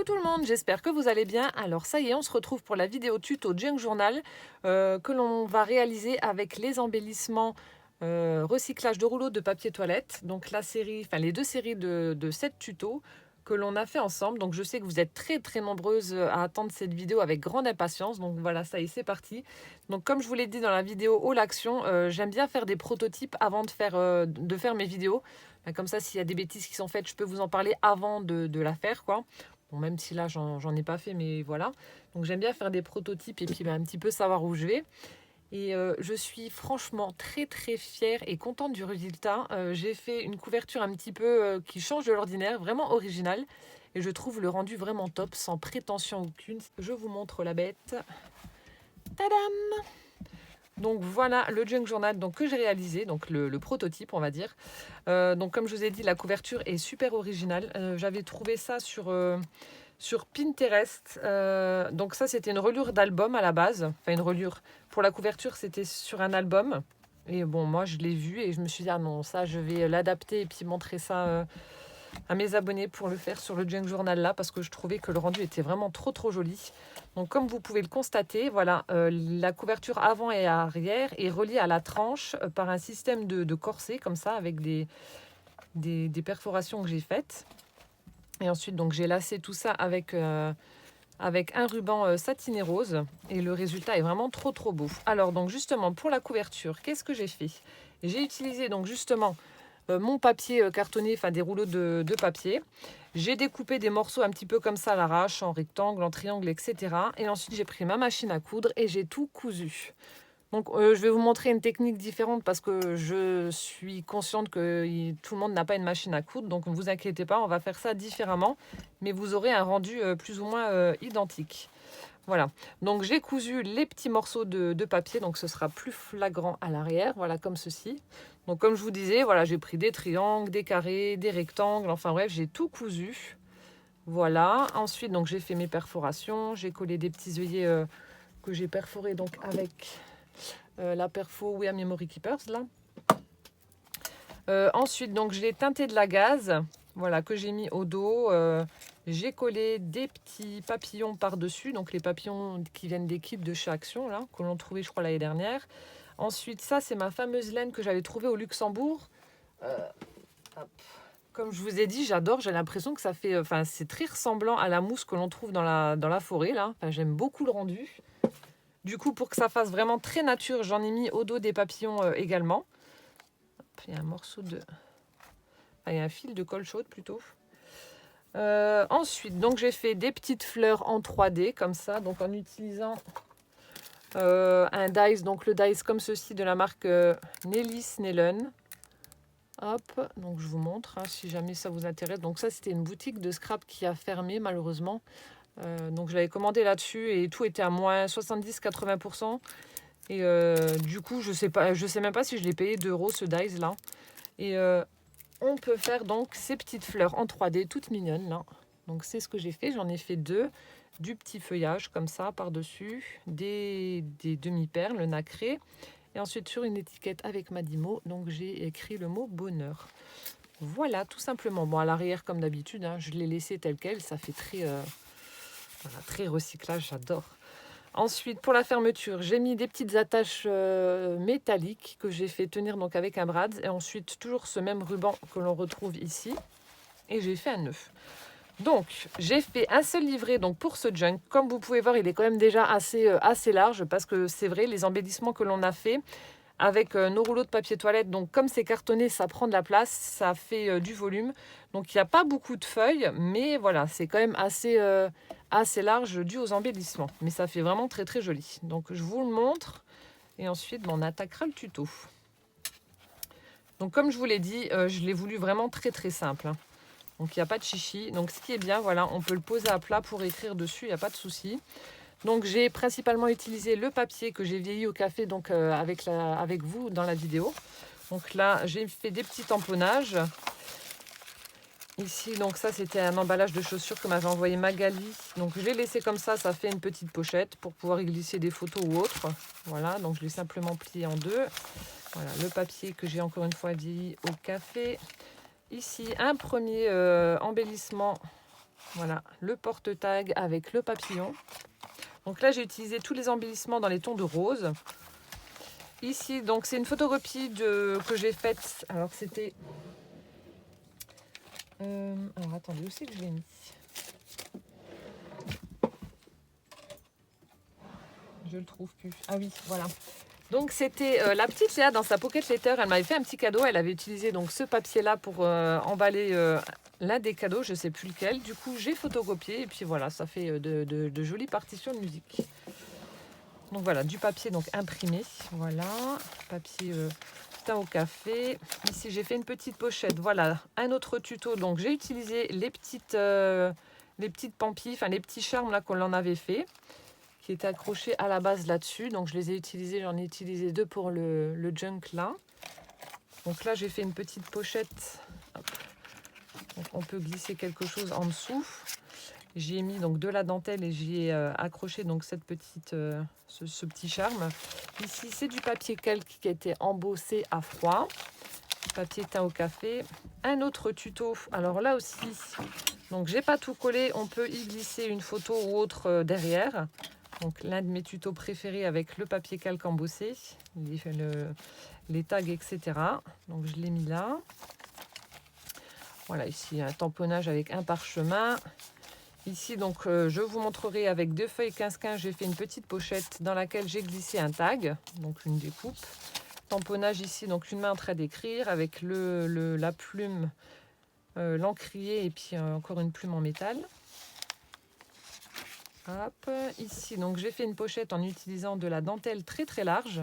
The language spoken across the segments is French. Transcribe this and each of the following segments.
tout le monde, j'espère que vous allez bien. Alors ça y est, on se retrouve pour la vidéo tuto Junk Journal que l'on va réaliser avec les embellissements recyclage de rouleaux de papier toilette. Donc la série, enfin les deux séries de 7 tutos que l'on a fait ensemble. Donc je sais que vous êtes très nombreuses à attendre cette vidéo avec grande impatience. Donc voilà, ça y est, c'est parti. Donc comme je vous l'ai dit dans la vidéo All Action, j'aime bien faire des prototypes avant de faire mes vidéos. Comme ça, s'il y a des bêtises qui sont faites, je peux vous en parler avant de la faire, quoi. Bon, même si là, j'en ai pas fait, mais voilà. Donc j'aime bien faire des prototypes et puis un petit peu savoir où je vais. Et je suis franchement très fière et contente du résultat. J'ai fait une couverture un petit peu qui change de l'ordinaire, vraiment originale. Et je trouve le rendu vraiment top, sans prétention aucune. Je vous montre la bête. Tadam! Donc voilà le Junk Journal donc, que j'ai réalisé, donc le prototype on va dire. Donc comme je vous ai dit, la couverture est super originale. J'avais trouvé ça sur Pinterest. Donc ça c'était une reliure d'album à la base. Enfin une reliure. Pour la couverture c'était sur un album. Et bon moi je l'ai vu et je me suis dit ah non ça je vais l'adapter et puis montrer ça à mes abonnés pour le faire sur le Junk Journal là parce que je trouvais que le rendu était vraiment trop joli. Donc comme vous pouvez le constater, voilà, la couverture avant et arrière est reliée à la tranche par un système de corset comme ça avec des perforations que j'ai faites. Et ensuite donc j'ai lacé tout ça avec un ruban satiné rose et le résultat est vraiment trop beau. Alors donc justement pour la couverture, qu'est-ce que j'ai fait? J'ai utilisé donc justement mon papier cartonné, enfin des rouleaux de papier. J'ai découpé des morceaux un petit peu comme ça à l'arrache, en rectangle, en triangle, etc. Et ensuite j'ai pris ma machine à coudre et j'ai tout cousu. Donc je vais vous montrer une technique différente parce que je suis consciente que tout le monde n'a pas une machine à coudre. Donc ne vous inquiétez pas, on va faire ça différemment. Mais vous aurez un rendu plus ou moins identique. Voilà, donc j'ai cousu les petits morceaux de papier, donc ce sera plus flagrant à l'arrière, voilà comme ceci. Donc comme je vous disais, voilà, j'ai pris des triangles, des carrés, des rectangles, enfin bref, j'ai tout cousu. Voilà, ensuite donc j'ai fait mes perforations, j'ai collé des petits œillets que j'ai perforés donc avec la perfo We Are Memory Keepers là. Ensuite donc j'ai teinté de la gaze, voilà, que j'ai mis au dos. J'ai collé des petits papillons par-dessus, donc les papillons qui viennent des kits de chez Action, là, que l'on trouvait, je crois, l'année dernière. Ensuite, ça, c'est ma fameuse laine que j'avais trouvée au Luxembourg. Comme je vous ai dit, j'adore, j'ai l'impression que ça fait... Enfin, c'est très ressemblant à la mousse que l'on trouve dans la forêt, là. Enfin, j'aime beaucoup le rendu. Du coup, pour que ça fasse vraiment très nature, j'en ai mis au dos des papillons également. Hop, il y a un morceau de... Enfin, il y a un fil de colle chaude, plutôt. Ensuite, donc j'ai fait des petites fleurs en 3D comme ça, donc en utilisant un dies, donc le dies comme ceci de la marque Nelly Snellen. Hop, donc je vous montre si jamais ça vous intéresse. Donc ça c'était une boutique de scrap qui a fermé malheureusement. Donc je l'avais commandé là-dessus et tout était à moins 70-80%. Et du coup je sais même pas si je l'ai payé 2 € ce dies là. Et on peut faire donc ces petites fleurs en 3D toutes mignonnes là. Donc c'est ce que j'ai fait, j'en ai fait 2, du petit feuillage comme ça par-dessus, des demi-perles nacrées. Et ensuite sur une étiquette avec Madimo, donc j'ai écrit le mot bonheur. Voilà, tout simplement. Bon, à l'arrière comme d'habitude, je l'ai laissé tel quel, ça fait très recyclage, j'adore. Ensuite, pour la fermeture, j'ai mis des petites attaches métalliques que j'ai fait tenir donc avec un brad. Et ensuite, toujours ce même ruban que l'on retrouve ici. Et j'ai fait un nœud. Donc, j'ai fait un seul livret donc pour ce junk. Comme vous pouvez voir, il est quand même déjà assez large parce que c'est vrai, les embellissements que l'on a fait avec nos rouleaux de papier toilette, donc comme c'est cartonné, ça prend de la place, ça fait du volume. Donc, il n'y a pas beaucoup de feuilles, mais voilà, c'est quand même assez large dû aux embellissements. Mais ça fait vraiment très joli. Donc, je vous le montre et ensuite, on attaquera le tuto. Donc, comme je vous l'ai dit, je l'ai voulu vraiment très simple. Donc il n'y a pas de chichi. Donc ce qui est bien, voilà, on peut le poser à plat pour écrire dessus, il n'y a pas de souci. Donc j'ai principalement utilisé le papier que j'ai vieilli au café donc avec vous dans la vidéo. Donc là, j'ai fait des petits tamponnages. Ici, donc ça c'était un emballage de chaussures que m'avait envoyé Magali. Donc je l'ai laissé comme ça fait une petite pochette pour pouvoir y glisser des photos ou autre. Voilà, donc je l'ai simplement plié en deux. Voilà, le papier que j'ai encore une fois vieilli au café. Ici, un premier embellissement Voilà, le porte-tag avec le papillon. Donc là, j'ai utilisé tous les embellissements dans les tons de rose. Ici, donc c'est une photocopie que j'ai faite. Alors c'était... alors attendez, où c'est que je l'ai mis? Je le trouve plus. Ah oui, voilà. Donc c'était la petite Léa dans sa pocket letter. Elle m'avait fait un petit cadeau. Elle avait utilisé donc ce papier-là pour emballer l'un des cadeaux. Je ne sais plus lequel. Du coup, j'ai photocopié. Et puis voilà, ça fait de jolies partitions de musique. Donc voilà, du papier donc imprimé. Voilà, papier teint au café. Ici, j'ai fait une petite pochette. Voilà, un autre tuto. Donc j'ai utilisé les petites pampilles, enfin les petits charmes là qu'on en avait fait, qui étaient accrochés à la base là-dessus. Donc je les ai utilisés, j'en ai utilisé 2 pour le junk là. Donc là, j'ai fait une petite pochette. Hop. Donc on peut glisser quelque chose en dessous. J'y ai mis donc de la dentelle et j'y ai accroché donc cette petite, ce petit charme. Ici, c'est du papier calque qui a été embossé à froid. Papier teint au café. Un autre tuto. Alors là aussi, donc j'ai pas tout collé. On peut y glisser une photo ou autre derrière. Donc l'un de mes tutos préférés avec le papier calque embossé, les tags, etc. Donc je l'ai mis là. Voilà, ici un tamponnage avec un parchemin. Ici, donc, je vous montrerai avec 2 feuilles 15-15, j'ai fait une petite pochette dans laquelle j'ai glissé un tag, donc une découpe. Tamponnage ici, donc une main en train d'écrire avec la plume, l'encrier et puis encore une plume en métal. Hop, ici, donc j'ai fait une pochette en utilisant de la dentelle très très large.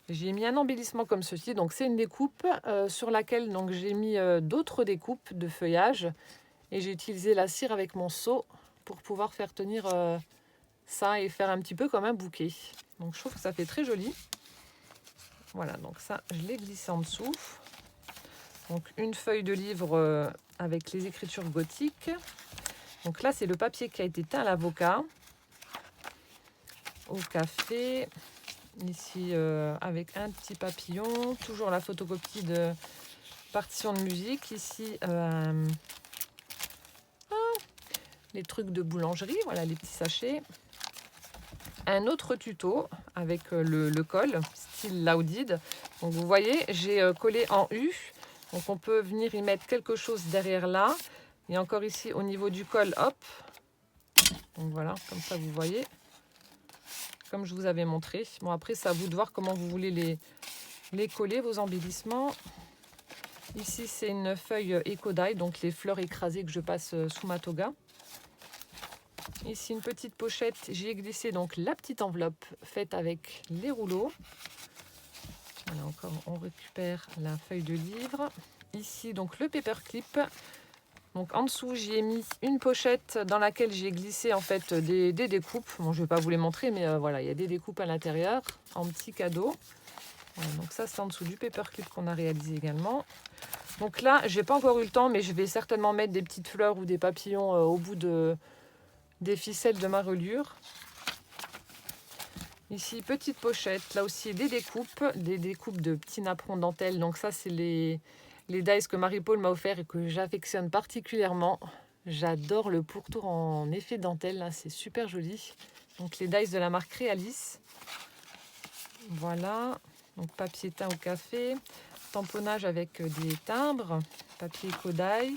J'ai mis un embellissement comme ceci, donc c'est une découpe sur laquelle donc j'ai mis d'autres découpes de feuillage. Et j'ai utilisé la cire avec mon seau pour pouvoir faire tenir ça et faire un petit peu comme un bouquet. Donc je trouve que ça fait très joli. Voilà, donc ça, je l'ai glissé en dessous. Donc une feuille de livre avec les écritures gothiques. Donc là, c'est le papier qui a été teint à l'avocat. Au café. Ici, avec un petit papillon. Toujours la photocopie de partition de musique. Ici, les trucs de boulangerie, voilà les petits sachets. Un autre tuto avec le col, style Laudid. Donc vous voyez, j'ai collé en U. Donc on peut venir y mettre quelque chose derrière là. Et encore ici au niveau du col, hop. Donc voilà, comme ça vous voyez. Comme je vous avais montré. Bon après, c'est à vous de voir comment vous voulez les coller, vos embellissements. Ici, c'est une feuille Eco-Dye, donc les fleurs écrasées que je passe sous ma toga. Ici, une petite pochette. J'y ai glissé donc la petite enveloppe faite avec les rouleaux. Voilà, encore, on récupère la feuille de livre. Ici, donc le paperclip. Donc en dessous, j'y ai mis une pochette dans laquelle j'ai glissé en fait des découpes. Bon, je ne vais pas vous les montrer, mais voilà, il y a des découpes à l'intérieur en petit cadeau. Voilà, donc ça, c'est en dessous du paperclip qu'on a réalisé également. Donc là, j'ai pas encore eu le temps, mais je vais certainement mettre des petites fleurs ou des papillons au bout des ficelles de ma reliure. Ici, petite pochette, là aussi des découpes de petits napperons dentelle. Donc ça, c'est les dies que Marie-Paul m'a offert et que j'affectionne particulièrement. J'adore le pourtour en effet dentelle, là, c'est super joli. Donc les dies de la marque Realis. Voilà, donc papier teint au café, tamponnage avec des timbres, papier Kodai.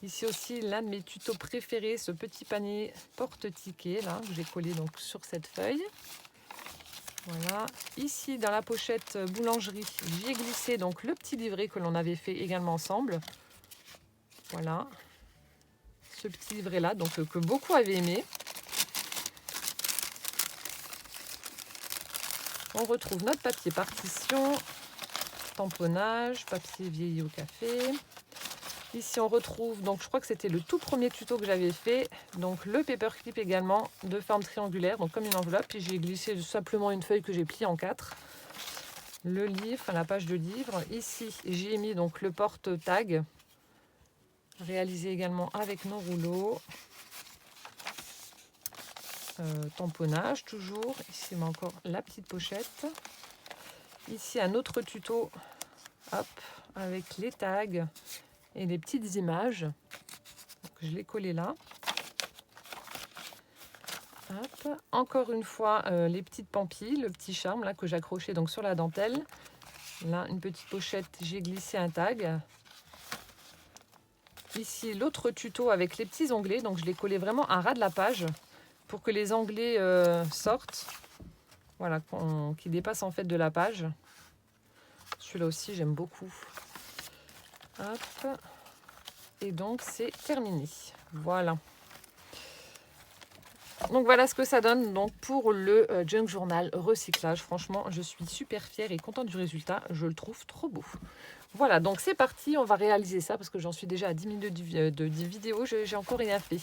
Ici aussi, l'un de mes tutos préférés, ce petit panier porte-ticket là, que j'ai collé donc sur cette feuille. Voilà. Ici, dans la pochette boulangerie, j'ai glissé donc le petit livret que l'on avait fait également ensemble. Voilà. Ce petit livret là, donc que beaucoup avaient aimé. On retrouve notre papier partition, tamponnage, papier vieilli au café. Ici, on retrouve, donc je crois que c'était le tout premier tuto que j'avais fait, donc le paperclip également de forme triangulaire, donc comme une enveloppe. Et j'ai glissé simplement une feuille que j'ai pliée en 4. Le livre, la page de livre. Ici, j'ai mis donc le porte-tag, réalisé également avec nos rouleaux. Tamponnage toujours. Ici, mais encore la petite pochette. Ici, un autre tuto, hop, avec les tags et les petites images. Donc, je l'ai collé là. Hop. Encore une fois, les petites pampilles, le petit charme là que j'ai accroché donc sur la dentelle. Là, une petite pochette, j'ai glissé un tag. Ici, l'autre tuto avec les petits onglets. Donc, je l'ai collé vraiment à ras de la page pour que les onglets sortent. Voilà, qui dépassent en fait de la page. Celui-là aussi, j'aime beaucoup. Hop. Et donc, c'est terminé. Voilà. Donc, voilà ce que ça donne donc, pour le Junk Journal recyclage. Franchement, je suis super fière et contente du résultat. Je le trouve trop beau. Voilà, donc c'est parti. On va réaliser ça parce que j'en suis déjà à 10 minutes de vidéo. J'ai encore rien fait.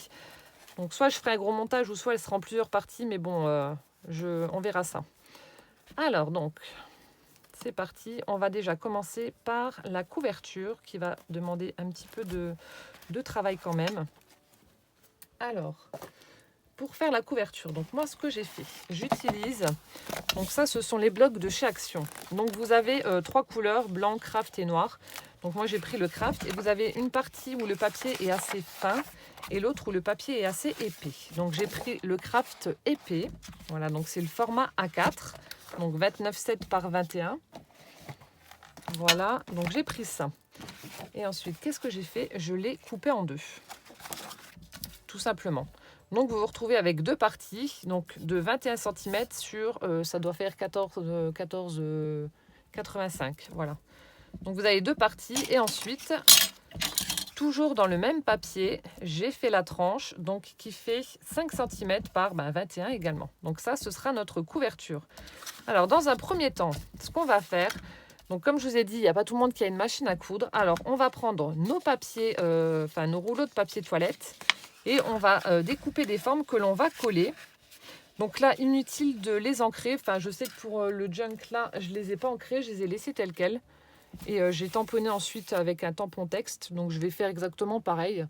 Donc, soit je ferai un gros montage ou soit elle sera en plusieurs parties. Mais bon, on verra ça. Alors, donc, c'est parti. On va déjà commencer par la couverture qui va demander un petit peu de travail quand même. Alors, pour faire la couverture, donc moi, ce que j'ai fait, j'utilise... Donc ça, ce sont les blocs de chez Action. Donc, vous avez 3 couleurs, blanc, craft et noir. Donc, moi, j'ai pris le craft. Et vous avez une partie où le papier est assez fin et l'autre où le papier est assez épais. Donc, j'ai pris le craft épais. Voilà, donc c'est le format A4. Donc, 29,7 par 21. Voilà, donc j'ai pris ça. Et ensuite, qu'est-ce que j'ai fait? Je l'ai coupé en deux. Tout simplement. Donc, vous vous retrouvez avec deux parties, donc de 21 cm sur, ça doit faire 14,85. Voilà. Donc, vous avez deux parties. Et ensuite, toujours dans le même papier, j'ai fait la tranche, donc qui fait 5 cm par 21 également. Donc, ça, ce sera notre couverture. Alors, dans un premier temps, ce qu'on va faire... Donc, comme je vous ai dit, il n'y a pas tout le monde qui a une machine à coudre. Alors, on va prendre nos papiers, nos rouleaux de papier toilette et on va découper des formes que l'on va coller. Donc là, inutile de les ancrer. Enfin, je sais que pour le junk là, je ne les ai pas ancrés, je les ai laissés tels quels. Et j'ai tamponné ensuite avec un tampon texte. Donc, je vais faire exactement pareil.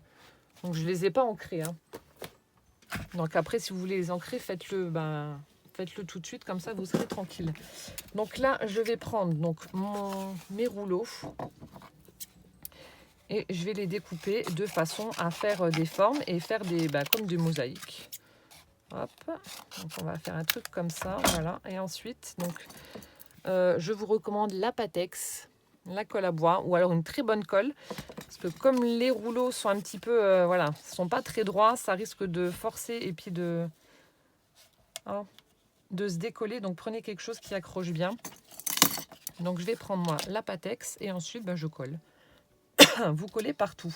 Donc, je ne les ai pas ancrés. Hein. Donc, après, si vous voulez les ancrer, faites-le... Faites-le tout de suite, comme ça vous serez tranquille. Donc là, je vais prendre donc, mes rouleaux et je vais les découper de façon à faire des formes et faire des comme des mosaïques. Hop, donc on va faire un truc comme ça, voilà. Et ensuite, donc, je vous recommande la Patex, la colle à bois ou alors une très bonne colle. Parce que comme les rouleaux sont un petit peu, voilà, sont pas très droits, ça risque de forcer et puis de... Oh, de se décoller, donc prenez quelque chose qui accroche bien. Donc je vais prendre moi la Patex et ensuite je colle. Vous collez partout.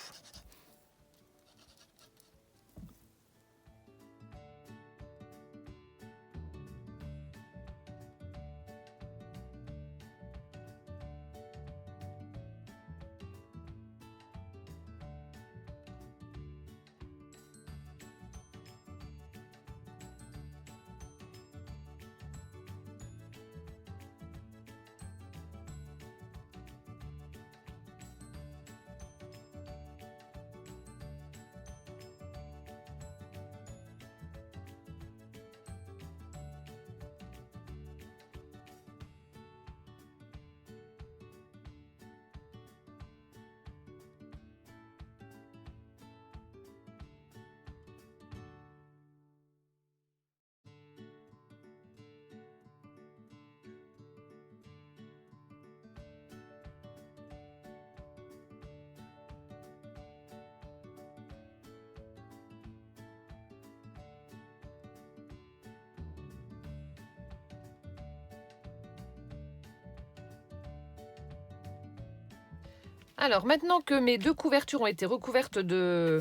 Alors, maintenant que mes deux couvertures ont été recouvertes de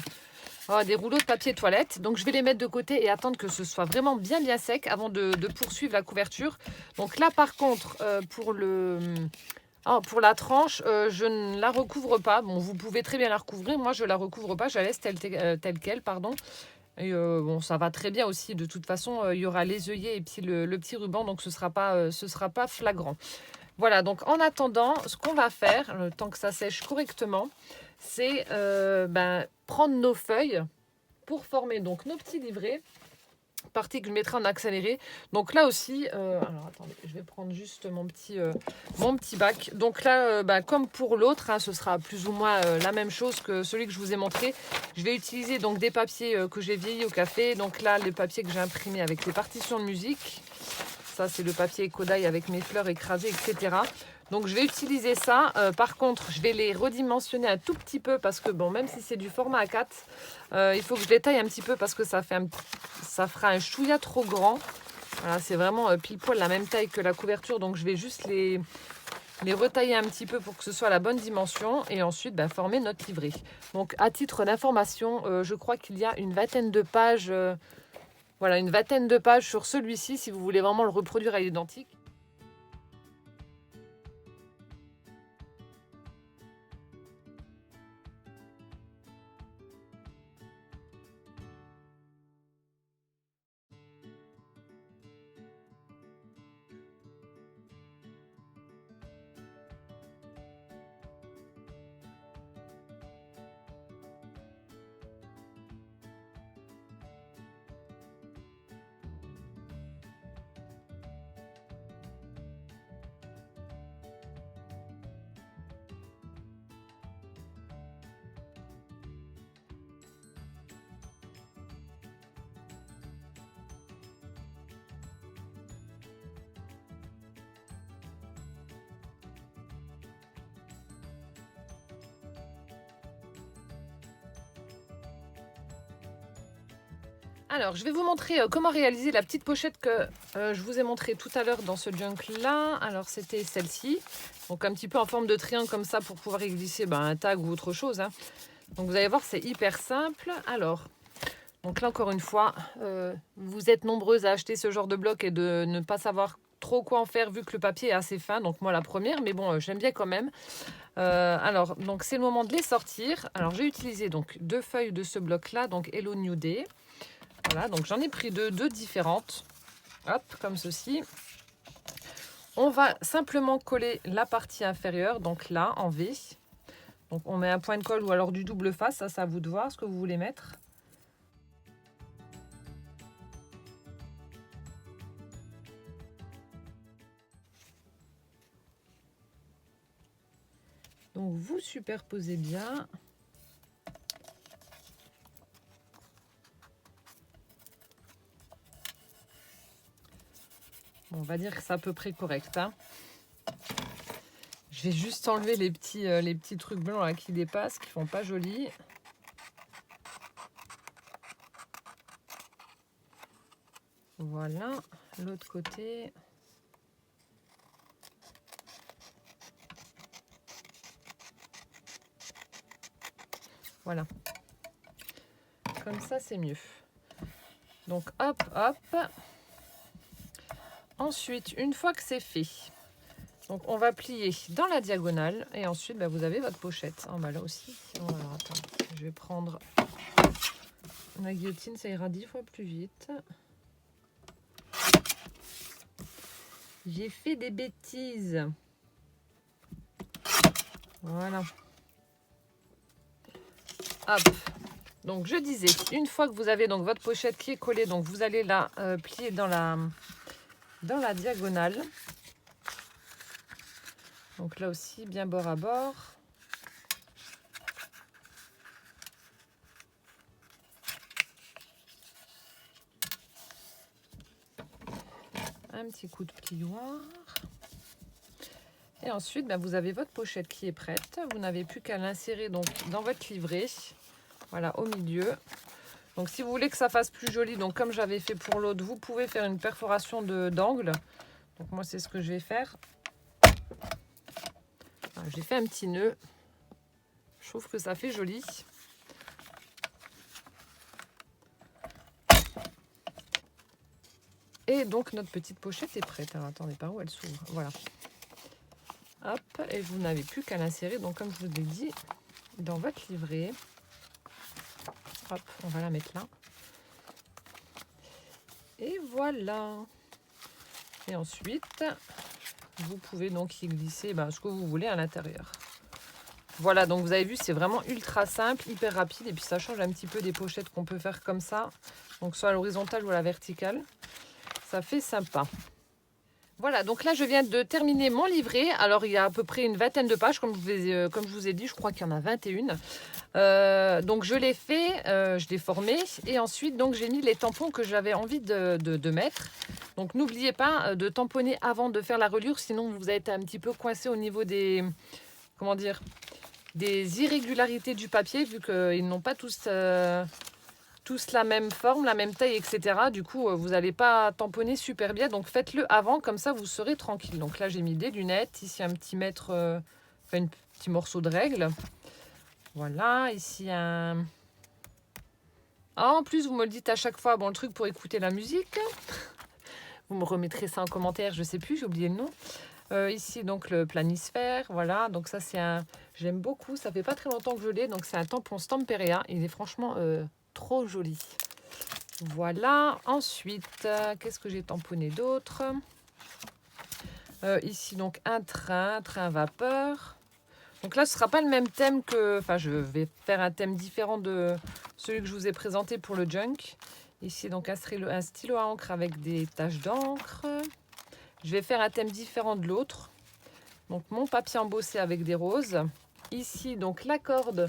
des rouleaux de papier toilette, donc je vais les mettre de côté et attendre que ce soit vraiment bien sec avant de poursuivre la couverture. Donc là, par contre, pour la tranche, je ne la recouvre pas. Bon, vous pouvez très bien la recouvrir. Moi, je ne la recouvre pas. Je la laisse telle quelle, pardon. Et bon, ça va très bien aussi. De toute façon, il y aura les œillets et puis le petit ruban, donc ce sera pas flagrant. Voilà, donc en attendant, ce qu'on va faire, le temps que ça sèche correctement, c'est prendre nos feuilles pour former donc nos petits livrets. partie que je mettrai en accéléré. Donc là aussi, alors attendez, je vais prendre juste mon petit bac. Donc là, comme pour l'autre, hein, ce sera plus ou moins la même chose que celui que je vous ai montré. Je vais utiliser donc des papiers que j'ai vieillis au café. Donc là, les papiers que j'ai imprimés avec les partitions de musique. Ça, c'est le papier Kodaï avec mes fleurs écrasées, etc. Donc je vais utiliser ça. Par contre, je vais les redimensionner un tout petit peu parce que bon, même si c'est du format A4, il faut que je les taille un petit peu parce que ça fera un chouïa trop grand. Voilà, c'est vraiment pile poil la même taille que la couverture. Donc je vais juste les retailler un petit peu pour que ce soit la bonne dimension et ensuite former notre livret. Donc à titre d'information, je crois qu'il y a une vingtaine de pages. Voilà, une vingtaine de pages sur celui-ci si vous voulez vraiment le reproduire à l'identique. Alors, je vais vous montrer comment réaliser la petite pochette que je vous ai montrée tout à l'heure dans ce junk-là. Alors, c'était celle-ci. Donc, un petit peu en forme de triangle comme ça pour pouvoir y glisser un tag ou autre chose. Hein. Donc, vous allez voir, c'est hyper simple. Alors, donc là, encore une fois, vous êtes nombreuses à acheter ce genre de bloc et de ne pas savoir trop quoi en faire vu que le papier est assez fin. Donc, moi, la première, mais bon, j'aime bien quand même. Alors, donc, c'est le moment de les sortir. Alors, j'ai utilisé donc 2 feuilles de ce bloc-là, donc Hello New Day. Voilà, donc j'en ai pris deux différentes. Hop, comme ceci. On va simplement coller la partie inférieure, donc là, en V. Donc on met un point de colle ou alors du double face, ça c'est à vous de voir ce que vous voulez mettre. Donc vous superposez bien. Bon, on va dire que c'est à peu près correct. Hein. Je vais juste enlever les petits trucs blancs là qui dépassent, qui font pas joli. Voilà, l'autre côté. Voilà. Comme ça, c'est mieux. Donc, hop, hop. Ensuite, une fois que c'est fait, donc on va plier dans la diagonale et ensuite vous avez votre pochette. Oh, là aussi, alors, attends, je vais prendre la guillotine, ça ira 10 fois plus vite. J'ai fait des bêtises. Voilà. Hop. Donc je disais, une fois que vous avez donc votre pochette qui est collée, donc vous allez la plier dans la diagonale. Donc là aussi, bien bord à bord. Un petit coup de plioir. Et ensuite, vous avez votre pochette qui est prête. Vous n'avez plus qu'à l'insérer donc dans votre livret. Voilà, au milieu. Donc si vous voulez que ça fasse plus joli, donc comme j'avais fait pour l'autre, vous pouvez faire une perforation d'angle. Donc moi, c'est ce que je vais faire. J'ai fait un petit nœud. Je trouve que ça fait joli. Et donc notre petite pochette est prête. Alors attendez, par où elle s'ouvre? Voilà. Hop, et vous n'avez plus qu'à l'insérer, donc comme je vous l'ai dit, dans votre livret. Hop, on va la mettre là. Et voilà. Et ensuite, vous pouvez donc y glisser ce que vous voulez à l'intérieur. Voilà, donc vous avez vu, c'est vraiment ultra simple, hyper rapide. Et puis ça change un petit peu des pochettes qu'on peut faire comme ça. Donc soit à l'horizontale ou à la verticale. Ça fait sympa. Voilà, donc là je viens de terminer mon livret. Alors il y a à peu près une vingtaine de pages, comme je vous ai dit, je crois qu'il y en a 21. Donc je l'ai fait, je l'ai formé et ensuite donc j'ai mis les tampons que j'avais envie de mettre. Donc n'oubliez pas de tamponner avant de faire la reliure, sinon vous êtes un petit peu coincé au niveau des, comment dire, des irrégularités du papier, vu qu'ils n'ont pas tous la même forme, la même taille, etc. Du coup, vous n'allez pas tamponner super bien. Donc, faites-le avant, comme ça, vous serez tranquille. Donc là, j'ai mis des lunettes. Ici, un petit mètre, enfin, un petit morceau de règle. Voilà, ici, un... Ah, en plus, vous me le dites à chaque fois, bon, le truc pour écouter la musique. Vous me remettrez ça en commentaire, je sais plus, j'ai oublié le nom. Ici, donc, le planisphère, voilà. Donc ça, c'est un... J'aime beaucoup, ça fait pas très longtemps que je l'ai. Donc, c'est un tampon Stamperia. Il est franchement trop joli. Voilà. Ensuite, qu'est-ce que j'ai tamponné d'autre? Ici, donc, un train vapeur. Donc là, ce ne sera pas le même thème que... Enfin, je vais faire un thème différent de celui que je vous ai présenté pour le junk. Ici, donc, un stylo à encre avec des taches d'encre. Je vais faire un thème différent de l'autre. Donc, mon papier embossé avec des roses. Ici, donc, la corde,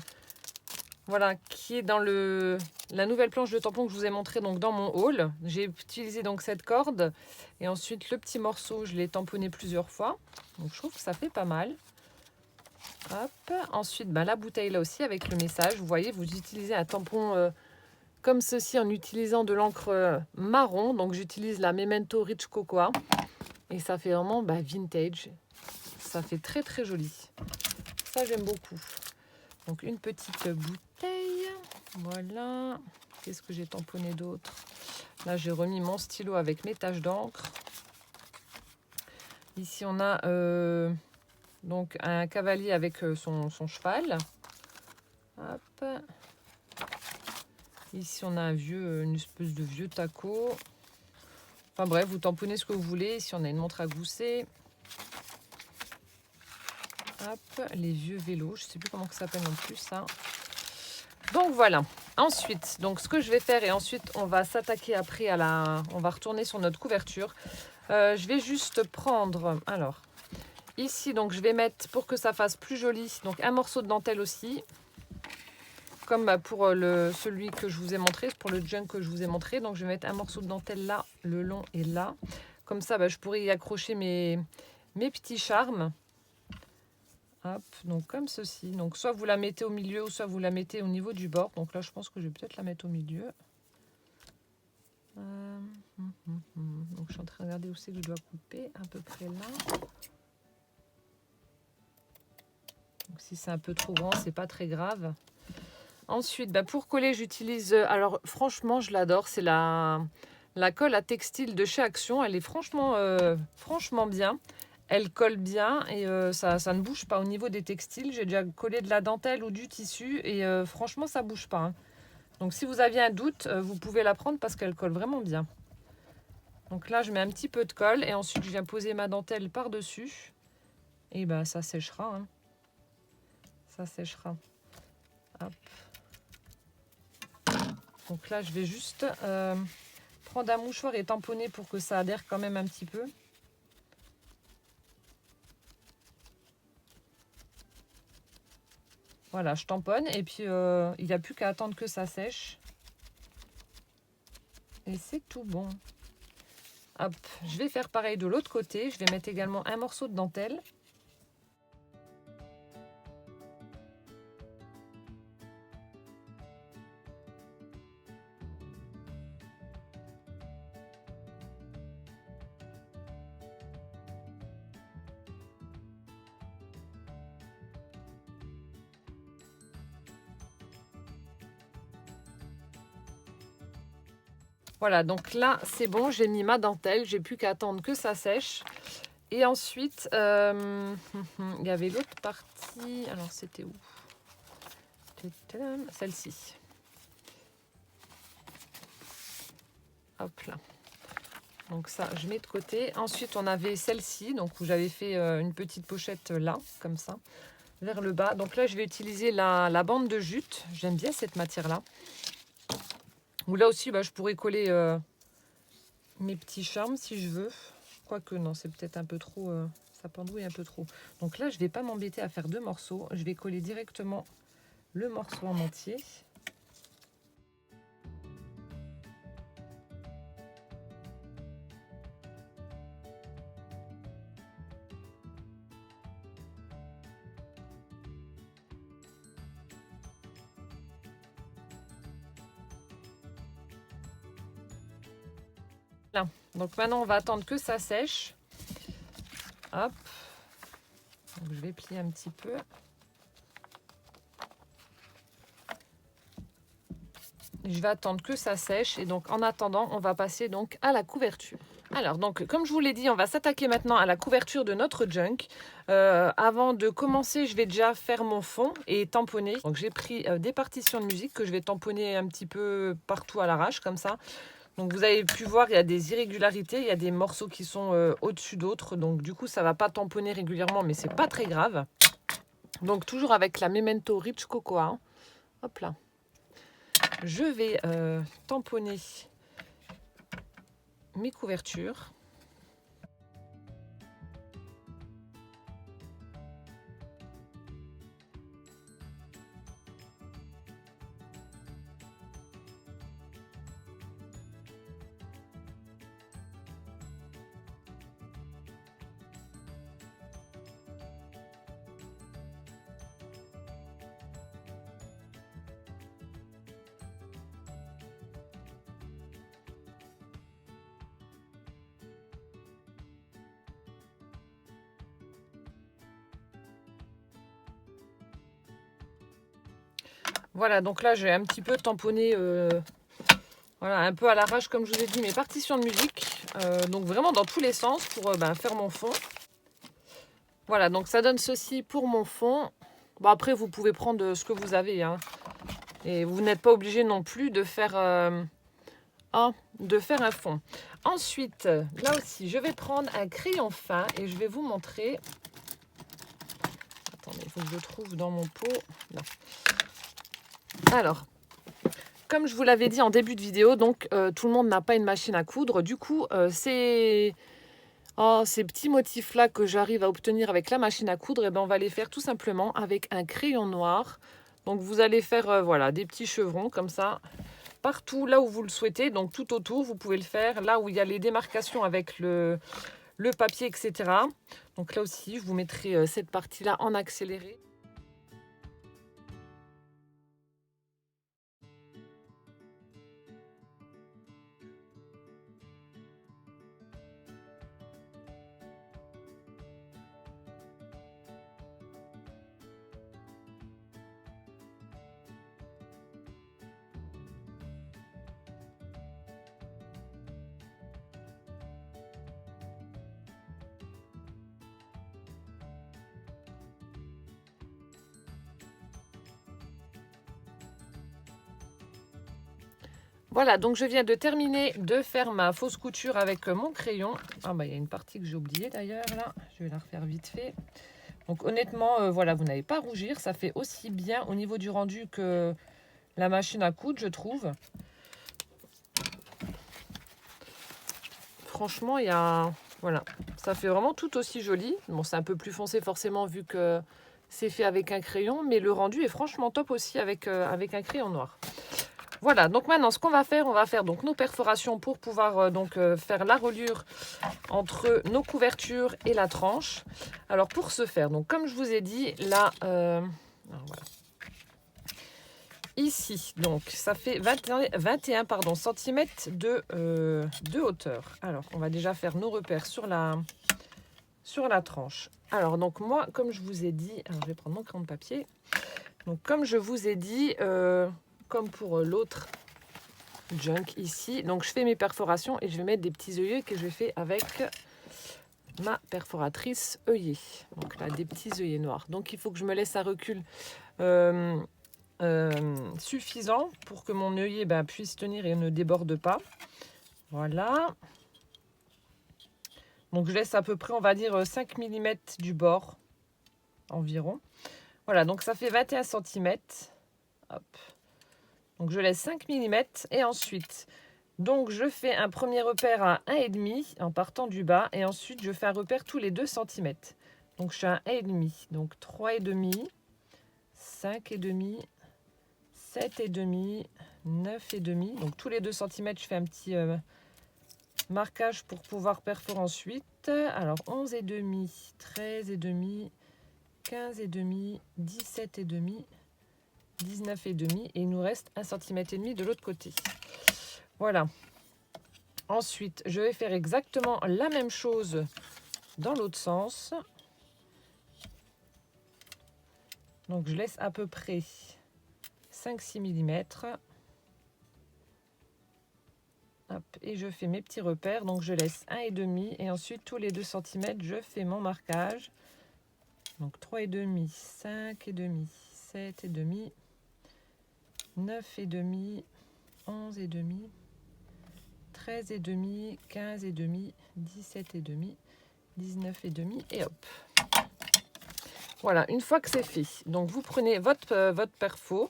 voilà, qui est dans la nouvelle planche de tampon que je vous ai montré donc dans mon haul. J'ai utilisé donc cette corde. Et ensuite, le petit morceau, je l'ai tamponné plusieurs fois. Donc, je trouve que ça fait pas mal. Hop. Ensuite, la bouteille là aussi avec le message. Vous voyez, vous utilisez un tampon comme ceci en utilisant de l'encre marron. Donc, j'utilise la Memento Rich Cocoa. Et ça fait vraiment vintage. Ça fait très très joli. Ça, j'aime beaucoup. Donc, une petite bouteille. Voilà. Qu'est-ce que j'ai tamponné d'autre? Là, j'ai remis mon stylo avec mes taches d'encre. Ici, on a donc un cavalier avec son cheval. Hop. Ici, on a une espèce de vieux taco. Enfin bref, vous tamponnez ce que vous voulez. Ici, on a une montre à gousset. Hop, les vieux vélos. Je ne sais plus comment ça s'appelle non plus, ça. Donc voilà. Ensuite, donc ce que je vais faire, et ensuite, on va s'attaquer après à la... On va retourner sur notre couverture. Je vais juste prendre... Alors, ici, donc, je vais mettre, pour que ça fasse plus joli, donc un morceau de dentelle aussi. Comme pour celui que je vous ai montré, pour le junk que je vous ai montré. Donc, je vais mettre un morceau de dentelle là, le long et là. Comme ça, je pourrais y accrocher mes petits charmes. Hop, donc comme ceci. Donc, soit vous la mettez au milieu, ou soit vous la mettez au niveau du bord. Donc là, je pense que je vais peut-être la mettre au milieu. Donc, je suis en train de regarder où c'est que je dois couper. À peu près là. Donc, si c'est un peu trop grand, c'est pas très grave. Ensuite, pour coller, j'utilise... alors, franchement, je l'adore. C'est la colle à textile de chez Action. Elle est franchement bien. Elle colle bien et ça ne bouge pas au niveau des textiles. J'ai déjà collé de la dentelle ou du tissu et franchement, ça ne bouge pas. Hein. Donc, si vous aviez un doute, vous pouvez la prendre parce qu'elle colle vraiment bien. Donc là, je mets un petit peu de colle et ensuite, je viens poser ma dentelle par-dessus. Et ça séchera. Hein. Ça séchera. Hop. Donc là, je vais juste prendre un mouchoir et tamponner pour que ça adhère quand même un petit peu. Voilà, je tamponne et puis il n'y a plus qu'à attendre que ça sèche. Et c'est tout bon. Hop, je vais faire pareil de l'autre côté. Je vais mettre également un morceau de dentelle. Voilà, donc là, c'est bon, j'ai mis ma dentelle. J'ai plus qu'à attendre que ça sèche. Et ensuite, il y avait l'autre partie. Alors, c'était où? Celle-ci. Hop là. Donc ça, je mets de côté. Ensuite, on avait celle-ci, donc où j'avais fait une petite pochette là, comme ça. vers le bas. Donc là, je vais utiliser la bande de jute. J'aime bien cette matière-là. Ou là aussi, je pourrais coller mes petits charmes si je veux. Quoique non, c'est peut-être un peu trop... ça pendouille un peu trop. Donc là, je ne vais pas m'embêter à faire 2 morceaux. Je vais coller directement le morceau en entier. Là. Donc maintenant, on va attendre que ça sèche. Hop. Donc, je vais plier un petit peu. Je vais attendre que ça sèche et donc en attendant, on va passer donc à la couverture. Alors donc comme je vous l'ai dit, on va s'attaquer maintenant à la couverture de notre junk. Avant de commencer, je vais déjà faire mon fond et tamponner. Donc j'ai pris des partitions de musique que je vais tamponner un petit peu partout à l'arrache comme ça. Donc vous avez pu voir, il y a des irrégularités, il y a des morceaux qui sont au-dessus d'autres. Donc du coup, ça va pas tamponner régulièrement, mais c'est pas très grave. Donc toujours avec la Memento Rich Cocoa. Hein. Hop là. Je vais tamponner mes couvertures. Voilà, donc là, j'ai un petit peu tamponné, voilà, un peu à l'arrache, comme je vous ai dit, mes partitions de musique. Donc vraiment dans tous les sens pour faire mon fond. Voilà, donc ça donne ceci pour mon fond. Bon, après, vous pouvez prendre ce que vous avez. Hein. Et vous n'êtes pas obligé non plus de faire, un fond. Ensuite, là aussi, je vais prendre un crayon fin et je vais vous montrer. Attendez, il faut que je le trouve dans mon pot. Là. Alors, comme je vous l'avais dit en début de vidéo, donc tout le monde n'a pas une machine à coudre. Du coup, ces petits motifs-là que j'arrive à obtenir avec la machine à coudre, on va les faire tout simplement avec un crayon noir. Donc vous allez faire voilà, des petits chevrons comme ça, partout là où vous le souhaitez. Donc tout autour, vous pouvez le faire là où il y a les démarcations avec le papier, etc. Donc là aussi, je vous mettrai cette partie-là en accéléré. Voilà, donc je viens de terminer de faire ma fausse couture avec mon crayon. Ah bah il y a une partie que j'ai oubliée d'ailleurs là, je vais la refaire vite fait. Donc honnêtement, voilà, vous n'avez pas à rougir, ça fait aussi bien au niveau du rendu que la machine à coudre, je trouve. Franchement, il y a... Voilà, ça fait vraiment tout aussi joli. Bon, c'est un peu plus foncé forcément vu que c'est fait avec un crayon, mais le rendu est franchement top aussi avec un crayon noir. Voilà, donc maintenant, ce qu'on va faire, on va faire donc nos perforations pour pouvoir faire la reliure entre nos couvertures et la tranche. Alors, pour ce faire, donc comme je vous ai dit, là, voilà. Ici, donc, ça fait 21 cm de hauteur. Alors, on va déjà faire nos repères sur la tranche. Alors, donc, moi, comme je vous ai dit... Alors, je vais prendre mon crayon de papier. Donc, comme je vous ai dit... comme pour l'autre junk ici. Donc je fais mes perforations et je vais mettre des petits œillets que je fais avec ma perforatrice œillet. Donc là, des petits œillets noirs. Donc il faut que je me laisse un recul suffisant pour que mon œillet puisse tenir et ne déborde pas. Voilà. Donc je laisse à peu près, on va dire, 5 mm du bord environ. Voilà, donc ça fait 21 cm. Hop. Donc je laisse 5 mm et ensuite, donc je fais un premier repère à 1,5 en partant du bas et ensuite je fais un repère tous les 2 cm. Donc je suis à 1,5, donc 3,5, 5,5, 7,5, 9,5. Donc tous les 2 cm, je fais un petit marquage pour pouvoir perforer ensuite. Alors 11,5, 13,5, 15,5, 17,5, 19,5 et il nous reste 1,5 cm de l'autre côté. Voilà. Ensuite, je vais faire exactement la même chose dans l'autre sens. Donc je laisse à peu près 5-6 mm. Hop, et je fais mes petits repères. Donc je laisse 1,5 et ensuite tous les 2 cm, je fais mon marquage. Donc 3,5, 5,5, 7,5, 9,5, 11,5, 13,5, 15,5, 17,5, 19,5 et hop. Voilà, une fois que c'est fait, donc vous prenez votre perfo.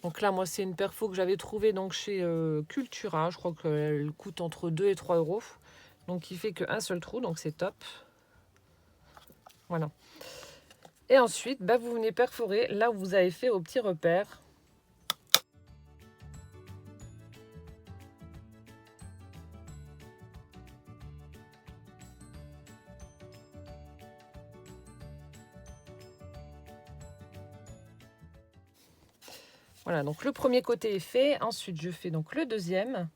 Donc là, moi, c'est une perfo que j'avais trouvée donc chez Cultura. Je crois qu'elle coûte entre 2 et 3 euros. Donc, il fait qu'un seul trou, donc c'est top. Voilà. Et ensuite, bah, vous venez perforer là où vous avez fait vos petits repères. Voilà, donc le premier côté est fait. Ensuite, je fais donc le deuxième.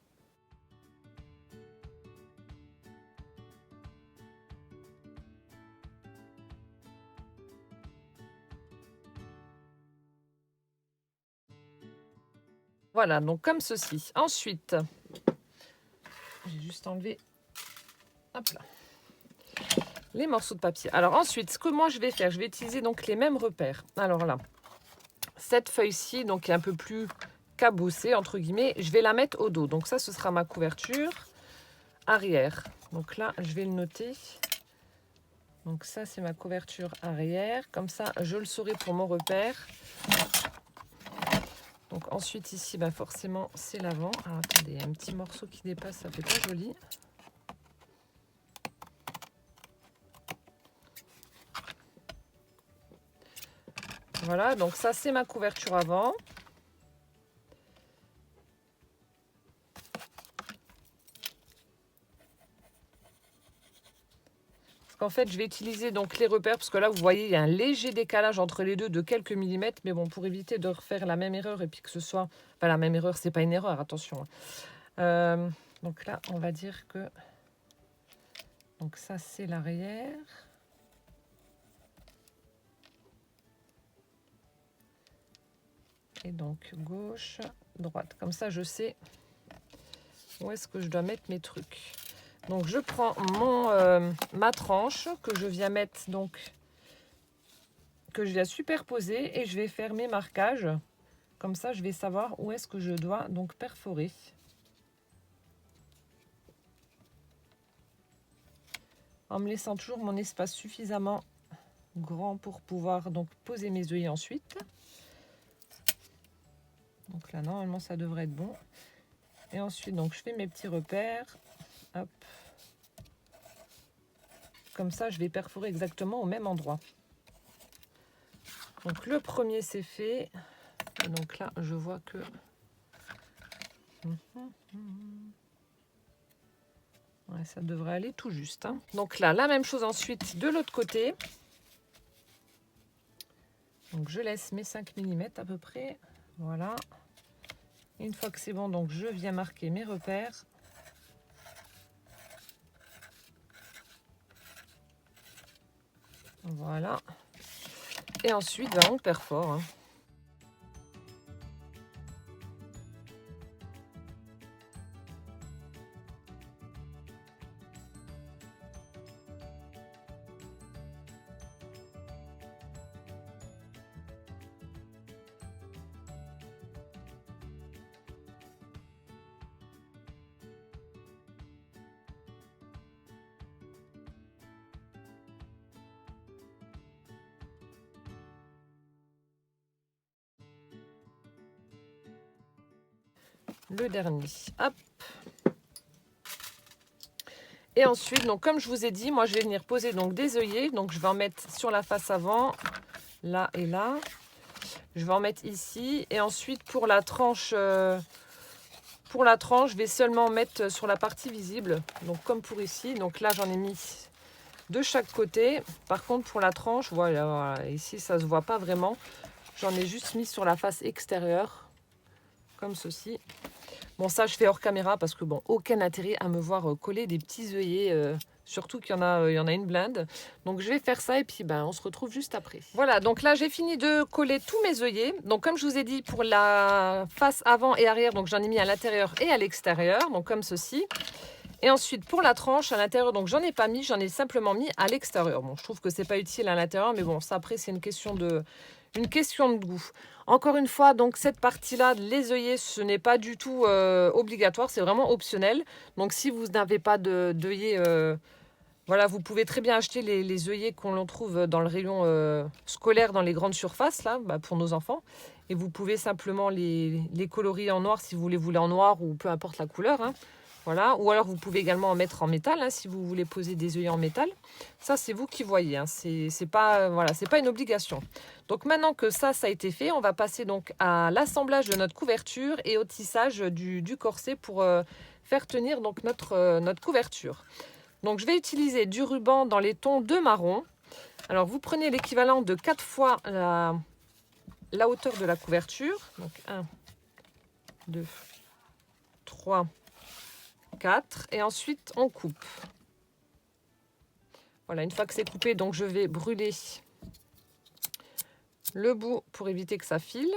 Voilà, donc comme ceci. Ensuite, j'ai juste enlevé, hop là, les morceaux de papier. Alors ensuite, ce que moi je vais faire, je vais utiliser donc les mêmes repères. Alors là, cette feuille-ci, donc qui est un peu plus cabossée, entre guillemets, je vais la mettre au dos. Donc ça, ce sera ma couverture arrière. Donc là, je vais le noter. Donc ça, c'est ma couverture arrière. Comme ça, je le saurai pour mon repère. Donc ensuite, ici, bah forcément, c'est l'avant. Alors attendez, il y a un petit morceau qui dépasse, ça fait pas joli. Voilà, donc ça, c'est ma couverture avant. En fait, je vais utiliser donc les repères parce que là, vous voyez, il y a un léger décalage entre les deux de quelques millimètres. Mais bon, pour éviter de refaire la même erreur et puis que ce soit... Enfin, la même erreur, c'est pas une erreur, attention. Donc là, on va dire que... Donc ça, c'est l'arrière. Et donc, gauche, droite. Comme ça, je sais où est-ce que je dois mettre mes trucs. Donc, je prends ma tranche que je viens mettre, donc, que je viens superposer et je vais faire mes marquages. Comme ça, je vais savoir où est-ce que je dois donc perforer. En me laissant toujours mon espace suffisamment grand pour pouvoir donc poser mes œillets ensuite. Donc là, normalement, ça devrait être bon. Et ensuite, donc, je fais mes petits repères. Hop. Comme ça, je vais perforer exactement au même endroit. Donc, le premier, c'est fait. Et donc là, je vois que... Ouais, ça devrait aller tout juste. Hein. Donc là, la même chose ensuite de l'autre côté. Donc, je laisse mes 5 mm à peu près. Voilà. Une fois que c'est bon, donc je viens marquer mes repères. Voilà. Et ensuite, ben, on perfore. Hein. le dernier. Hop. Et ensuite, donc comme je vous ai dit, moi je vais venir poser donc des œillets. Donc je vais en mettre sur la face avant, là et là. Je vais en mettre ici. Et ensuite pour la tranche, je vais seulement mettre sur la partie visible. Donc comme pour ici. Donc là j'en ai mis de chaque côté. Par contre pour la tranche, voilà, ici ça se voit pas vraiment. J'en ai juste mis sur la face extérieure, comme ceci. Bon, ça, je fais hors caméra parce que, bon, aucun intérêt à me voir coller des petits œillets, surtout qu'il y en a une blinde. Donc, je vais faire ça et puis, ben, on se retrouve juste après. Voilà, donc là, j'ai fini de coller tous mes œillets. Donc, comme je vous ai dit, pour la face avant et arrière, donc j'en ai mis à l'intérieur et à l'extérieur, donc comme ceci. Et ensuite, pour la tranche à l'intérieur, donc j'en ai pas mis, j'en ai simplement mis à l'extérieur. Bon, je trouve que c'est pas utile à l'intérieur, mais bon, ça après, c'est une question de goût. Encore une fois, donc cette partie-là, les œillets, ce n'est pas du tout obligatoire, c'est vraiment optionnel. Donc si vous n'avez pas d'œillets, voilà, vous pouvez très bien acheter les œillets qu'on trouve dans le rayon scolaire dans les grandes surfaces, là, bah, pour nos enfants. Et vous pouvez simplement les colorer en noir si vous les voulez en noir ou peu importe la couleur, hein. Voilà. Ou alors vous pouvez également en mettre en métal, hein, si vous voulez poser des œillets en métal. Ça, c'est vous qui voyez, hein. C'est pas, voilà, c'est pas une obligation. Donc maintenant que ça a été fait, on va passer donc à l'assemblage de notre couverture et au tissage du corset pour faire tenir donc notre couverture. Donc je vais utiliser du ruban dans les tons de marron. Alors vous prenez l'équivalent de 4 fois la hauteur de la couverture. Donc 1, 2, 3, 4. Et ensuite on coupe. Voilà, une fois que c'est coupé, donc je vais brûler le bout pour éviter que ça file.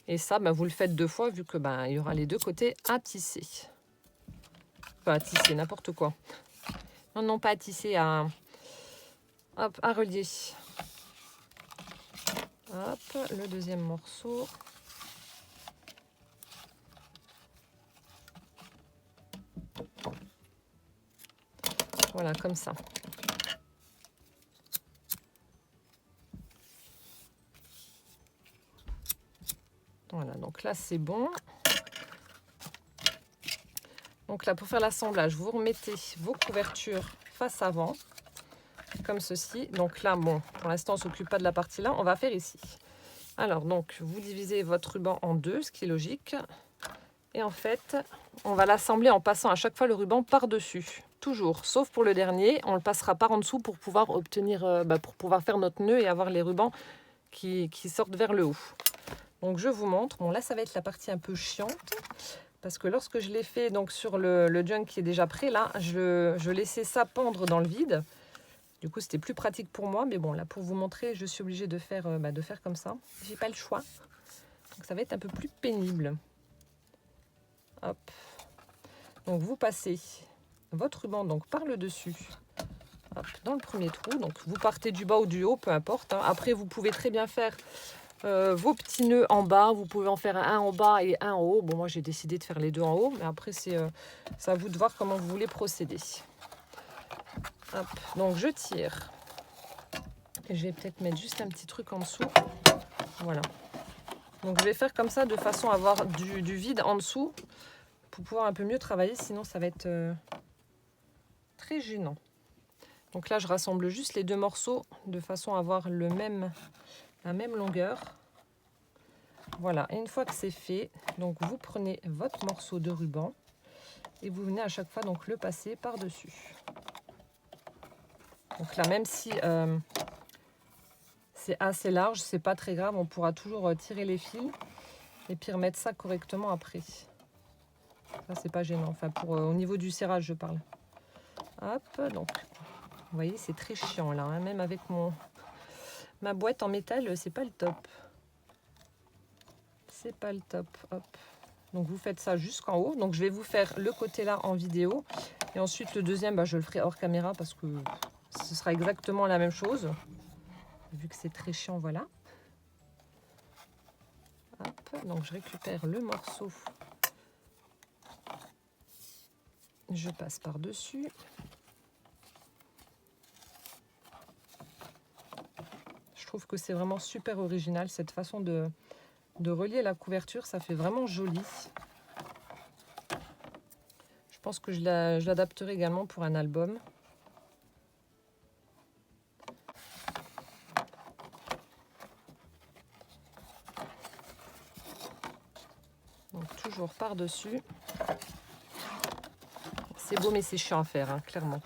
Et ça, ben, vous le faites 2 fois vu que ben, il y aura les 2 côtés à tisser. Pas à tisser, n'importe quoi. Non, non, pas à tisser, à relier. Hop, le deuxième morceau. Voilà, comme ça. Voilà, donc là, c'est bon. Donc là, pour faire l'assemblage, vous remettez vos couvertures face avant, comme ceci. Donc là, bon, pour l'instant, on ne s'occupe pas de la partie là. On va faire ici. Alors, donc, vous divisez votre ruban en 2, ce qui est logique. Et en fait, on va l'assembler en passant à chaque fois le ruban par-dessus. Toujours, sauf pour le dernier, on le passera par en dessous pour pouvoir obtenir, pour pouvoir faire notre nœud et avoir les rubans qui sortent vers le haut. Donc je vous montre. Bon, là, ça va être la partie un peu chiante. Parce que lorsque je l'ai fait donc, sur le junk qui est déjà prêt, là, je laissais ça pendre dans le vide. Du coup, c'était plus pratique pour moi. Mais bon, là, pour vous montrer, je suis obligée de faire comme ça. J'ai pas le choix. Donc ça va être un peu plus pénible. Hop. Donc vous passez votre ruban donc par le dessus, hop, dans le premier trou. Donc vous partez du bas ou du haut, peu importe, hein. Après vous pouvez très bien faire vos petits nœuds en bas. Vous pouvez en faire un en bas et un en haut. Bon, moi j'ai décidé de faire les 2 en haut, mais après c'est à vous de voir comment vous voulez procéder. Hop, donc je tire. Et je vais peut-être mettre juste un petit truc en dessous. Voilà. Donc je vais faire comme ça de façon à avoir du vide en dessous pour pouvoir un peu mieux travailler, sinon ça va être très gênant. Donc là, je rassemble juste les 2 morceaux de façon à avoir la même longueur. Voilà, et une fois que c'est fait, donc vous prenez votre morceau de ruban et vous venez à chaque fois donc le passer par-dessus. Donc là, même si c'est assez large, c'est pas très grave, on pourra toujours tirer les fils et puis remettre ça correctement après. Ça, c'est pas gênant, enfin au niveau du serrage, je parle. Hop, donc vous voyez, c'est très chiant là, hein. Même avec ma boîte en métal, c'est pas le top. C'est pas le top. Hop. Donc vous faites ça jusqu'en haut. Donc je vais vous faire le côté là en vidéo. Et ensuite le deuxième, je le ferai hors caméra parce que ce sera exactement la même chose. Vu que c'est très chiant, voilà. Hop. Donc je récupère le morceau. Je passe par-dessus. Je trouve que c'est vraiment super original cette façon de relier la couverture. Ça fait vraiment joli. pense que je l'adapterai également pour un album. Donc toujours par-dessus. C'est beau mais c'est chiant à faire, hein, clairement.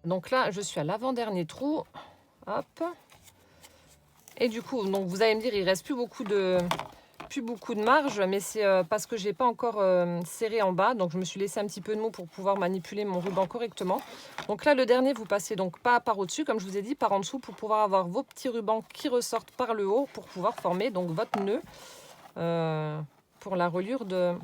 Donc là, je suis à l'avant-dernier trou. Hop. Et du coup, donc vous allez me dire, il reste plus beaucoup de marge, mais c'est parce que j'ai pas encore serré en bas. Donc je me suis laissé un petit peu de mou pour pouvoir manipuler mon ruban correctement. Donc là, le dernier, vous passez donc pas par au-dessus, comme je vous ai dit, par en dessous pour pouvoir avoir vos petits rubans qui ressortent par le haut pour pouvoir former donc votre nœud pour la reliure de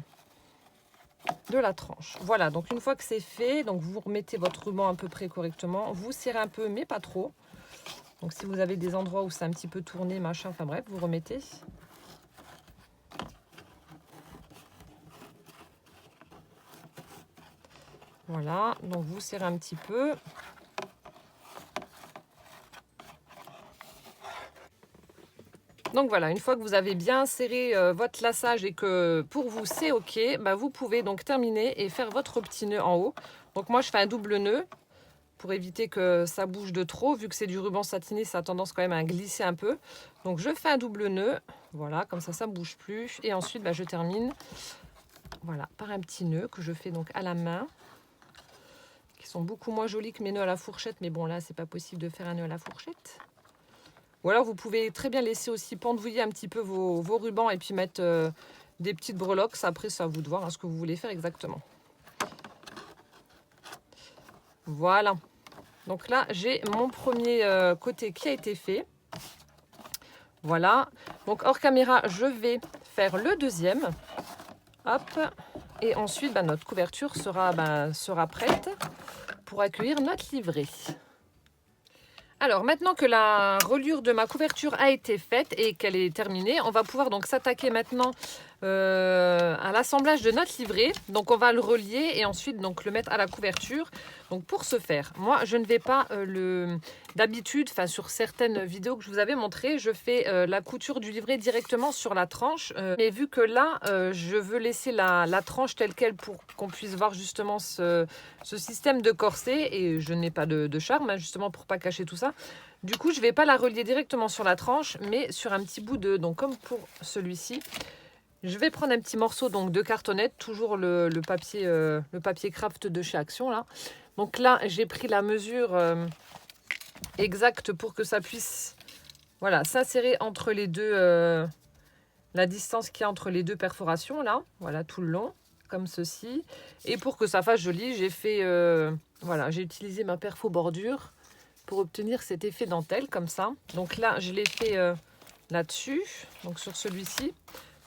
la tranche. Voilà, donc une fois que c'est fait, donc vous remettez votre ruban à peu près correctement, vous serrez un peu mais pas trop. Donc si vous avez des endroits où c'est un petit peu tourné, machin, enfin bref, vous remettez. Voilà, donc vous serrez un petit peu. Donc voilà, une fois que vous avez bien serré votre laçage et que pour vous c'est ok, bah vous pouvez donc terminer et faire votre petit nœud en haut. Donc moi je fais un double nœud pour éviter que ça bouge de trop. Vu que c'est du ruban satiné, ça a tendance quand même à glisser un peu. Donc je fais un double nœud, voilà, comme ça ça ne bouge plus. Et ensuite bah, je termine voilà, par un petit nœud que je fais donc à la main. Qui sont beaucoup moins jolis que mes nœuds à la fourchette, mais bon là c'est pas possible de faire un nœud à la fourchette. Ou alors vous pouvez très bien laisser aussi pendouiller un petit peu vos rubans et puis mettre des petites breloques. Après c'est à vous de voir hein, ce que vous voulez faire exactement. Voilà. Donc là j'ai mon premier côté qui a été fait. Voilà. Donc hors caméra je vais faire le deuxième. Hop. Et ensuite bah, notre couverture sera prête pour accueillir notre livret. Alors maintenant que la reliure de ma couverture a été faite et qu'elle est terminée, on va pouvoir donc s'attaquer maintenant à l'assemblage de notre livret. Donc on va le relier et ensuite donc le mettre à la couverture. Donc pour ce faire, moi je ne vais pas d'habitude, enfin sur certaines vidéos que je vous avais montrées, je fais la couture du livret directement sur la tranche. Mais vu que là, je veux laisser la tranche telle quelle pour qu'on puisse voir justement ce système de corset et je n'ai pas de charme hein, justement pour pas cacher tout ça. Du coup, je ne vais pas la relier directement sur la tranche, mais sur un petit bout de, donc comme pour celui-ci. Je vais prendre un petit morceau donc de cartonnette, toujours le papier craft de chez Action là. Donc là, j'ai pris la mesure exacte pour que ça puisse voilà, s'insérer entre les deux, la distance qu'il y a entre les deux perforations là, voilà tout le long, comme ceci. Et pour que ça fasse joli, j'ai fait, voilà, j'ai utilisé ma perfo bordure pour obtenir cet effet dentelle comme ça. Donc là, je l'ai fait là-dessus, donc sur celui-ci.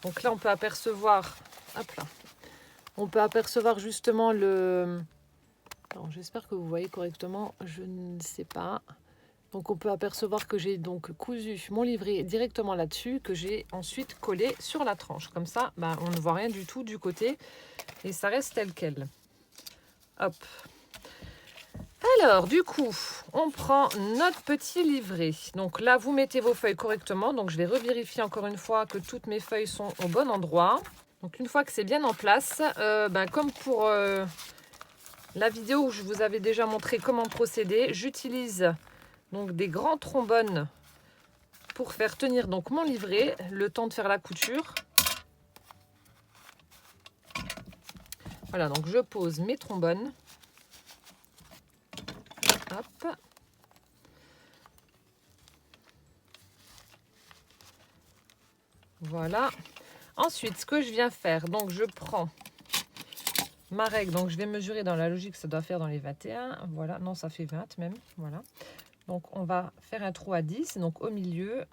Donc là, on peut apercevoir, hop là, on peut apercevoir justement le... J'espère que vous voyez correctement, je ne sais pas. Donc on peut apercevoir que j'ai donc cousu mon livret directement là-dessus, que j'ai ensuite collé sur la tranche. Comme ça, bah, on ne voit rien du tout du côté et ça reste tel quel. Hop. Alors, du coup, on prend notre petit livret. Donc là, vous mettez vos feuilles correctement. Donc, je vais revérifier encore une fois que toutes mes feuilles sont au bon endroit. Donc une fois que c'est bien en place, comme pour la vidéo où je vous avais déjà montré comment procéder, j'utilise donc des grands trombones pour faire tenir donc mon livret, le temps de faire la couture. Voilà, donc je pose mes trombones. Hop. Voilà. Ensuite, ce que je viens faire, donc je prends ma règle, donc je vais mesurer dans la logique, ça doit faire dans les 21. Voilà, non, ça fait 20 même. Voilà. Donc on va faire un trou à 10, donc au milieu,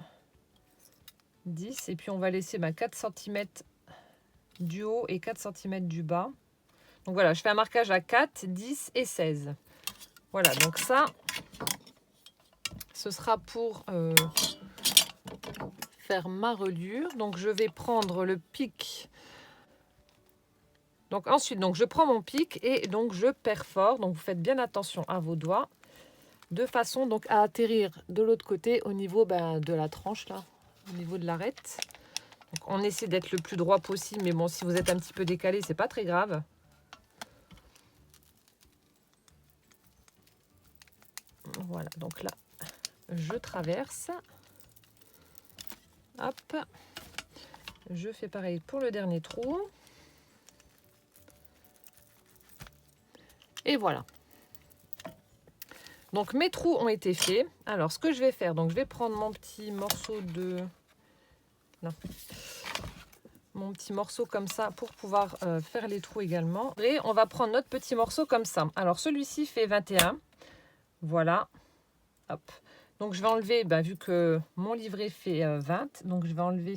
10, et puis on va laisser 4 cm du haut et 4 cm du bas. Donc voilà, je fais un marquage à 4, 10 et 16. Voilà, donc ça, ce sera pour faire ma reliure. Donc je vais prendre le pic. Donc ensuite, donc je prends mon pic et donc je perfore. Donc vous faites bien attention à vos doigts, de façon donc à atterrir de l'autre côté au niveau de la tranche là, au niveau de l'arête. Donc on essaie d'être le plus droit possible, mais bon, si vous êtes un petit peu décalé, c'est pas très grave. Voilà, donc là, je traverse. Hop, je fais pareil pour le dernier trou. Et voilà. Donc mes trous ont été faits. Alors ce que je vais faire, donc je vais prendre mon petit morceau de... Non. Mon petit morceau comme ça pour pouvoir faire les trous également. Et on va prendre notre petit morceau comme ça. Alors celui-ci fait 21. Voilà. Hop. Donc je vais enlever, vu que mon livret fait 20, donc je vais enlever...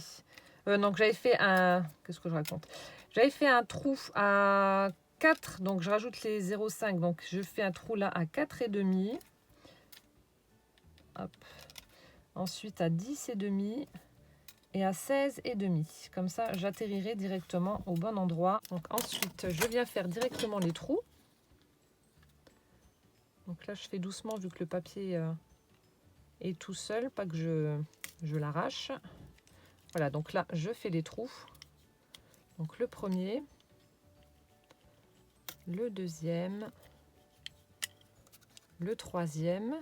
donc j'avais fait un... Qu'est-ce que je raconte? J'avais fait un trou à 4, donc je rajoute les 0,5, donc je fais un trou là à 4,5. Hop. Ensuite à 10,5 et à 16,5. Comme ça, j'atterrirai directement au bon endroit. Donc ensuite, je viens faire directement les trous. Donc là, je fais doucement vu que le papier est tout seul, pas que je l'arrache. Voilà, donc là, je fais les trous. Donc le premier, le deuxième, le troisième.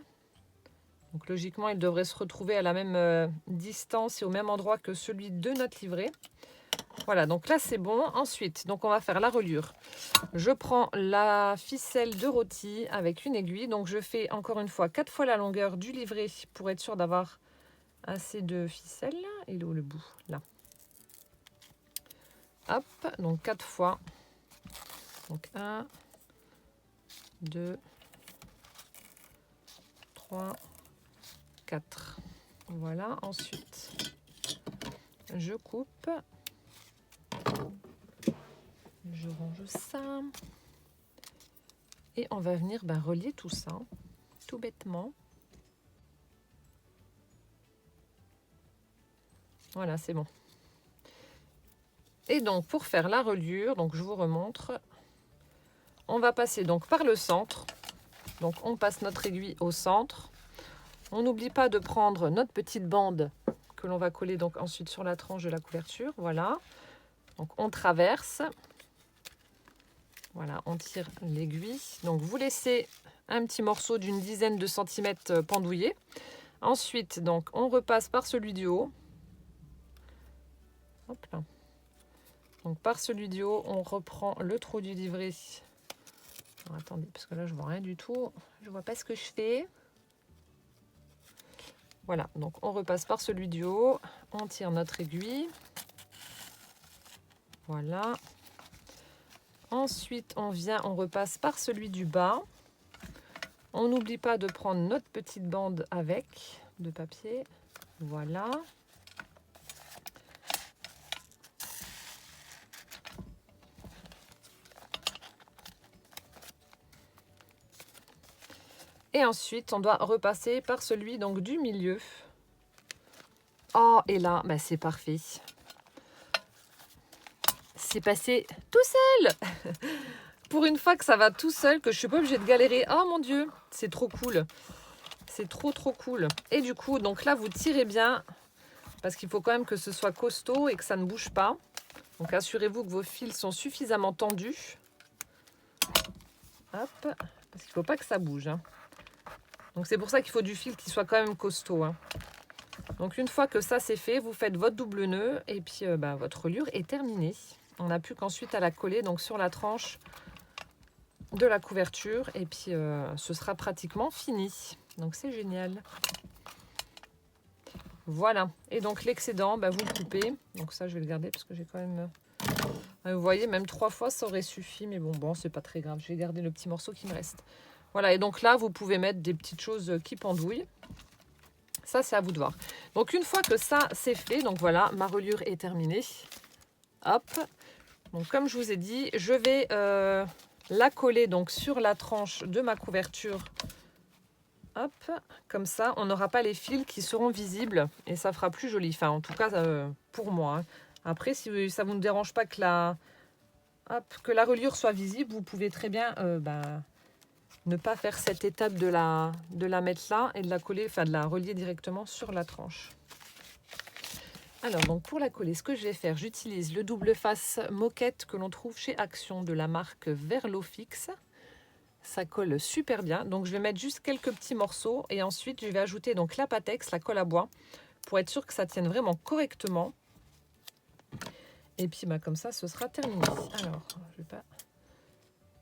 Donc logiquement, il devrait se retrouver à la même distance et au même endroit que celui de notre livret. Voilà, donc là c'est bon. Ensuite, donc on va faire la reliure. Je prends la ficelle de rôti avec une aiguille. Donc je fais encore une fois 4 fois la longueur du livret pour être sûr d'avoir assez de ficelle. Il est où le bout? Là. Hop, donc 4 fois. Donc 1, 2, 3, 4. Voilà, ensuite je coupe. Je range ça. Et on va venir relier tout ça, tout bêtement. Voilà, c'est bon. Et donc, pour faire la reliure, donc je vous remontre, on va passer donc par le centre. Donc, on passe notre aiguille au centre. On n'oublie pas de prendre notre petite bande que l'on va coller donc ensuite sur la tranche de la couverture. Voilà. Donc, on traverse. Voilà, on tire l'aiguille. Donc, vous laissez un petit morceau d'une dizaine de centimètres pendouillé. Ensuite, donc, on repasse par celui du haut. Hop là. Donc, par celui du haut, on reprend le trou du livret. Alors, attendez, parce que là, je vois rien du tout. Je vois pas ce que je fais. Voilà, donc on repasse par celui du haut. On tire notre aiguille. Voilà. Ensuite, on repasse par celui du bas. On n'oublie pas de prendre notre petite bande avec de papier. Voilà. Et ensuite, on doit repasser par celui donc du milieu. Oh, et là, c'est parfait. C'est passé tout seul. Pour une fois que ça va tout seul, que je suis pas obligée de galérer. Oh mon Dieu, c'est trop cool. C'est trop cool. Et du coup, donc là, vous tirez bien. Parce qu'il faut quand même que ce soit costaud et que ça ne bouge pas. Donc assurez-vous que vos fils sont suffisamment tendus. Hop, parce qu'il ne faut pas que ça bouge. Hein. Donc c'est pour ça qu'il faut du fil qui soit quand même costaud. Hein. Donc une fois que ça c'est fait, vous faites votre double nœud et puis votre reliure est terminée. On n'a plus qu'ensuite à la coller donc sur la tranche de la couverture et puis ce sera pratiquement fini. Donc c'est génial. Voilà. Et donc l'excédent, vous le coupez. Donc ça je vais le garder parce que j'ai quand même... Vous voyez, même 3 fois ça aurait suffi, mais bon, c'est pas très grave. Je vais garder le petit morceau qui me reste. Voilà, et donc là vous pouvez mettre des petites choses qui pendouillent. Ça, c'est à vous de voir. Donc, une fois que ça, c'est fait, donc voilà, ma reliure est terminée. Hop. Donc, comme je vous ai dit, je vais la coller donc sur la tranche de ma couverture. Hop. Comme ça, on n'aura pas les fils qui seront visibles et ça fera plus joli. Enfin, en tout cas, pour moi. Hein. Après, si ça ne vous dérange pas que la reliure soit visible, vous pouvez très bien... ne pas faire cette étape de la mettre là et de la coller, enfin de la relier directement sur la tranche. Alors donc pour la coller, ce que je vais faire, j'utilise le double face moquette que l'on trouve chez Action de la marque Verlofix. Ça colle super bien, donc je vais mettre juste quelques petits morceaux et ensuite je vais ajouter donc la Patex, la colle à bois, pour être sûr que ça tienne vraiment correctement. Et puis comme ça, ce sera terminé. Alors,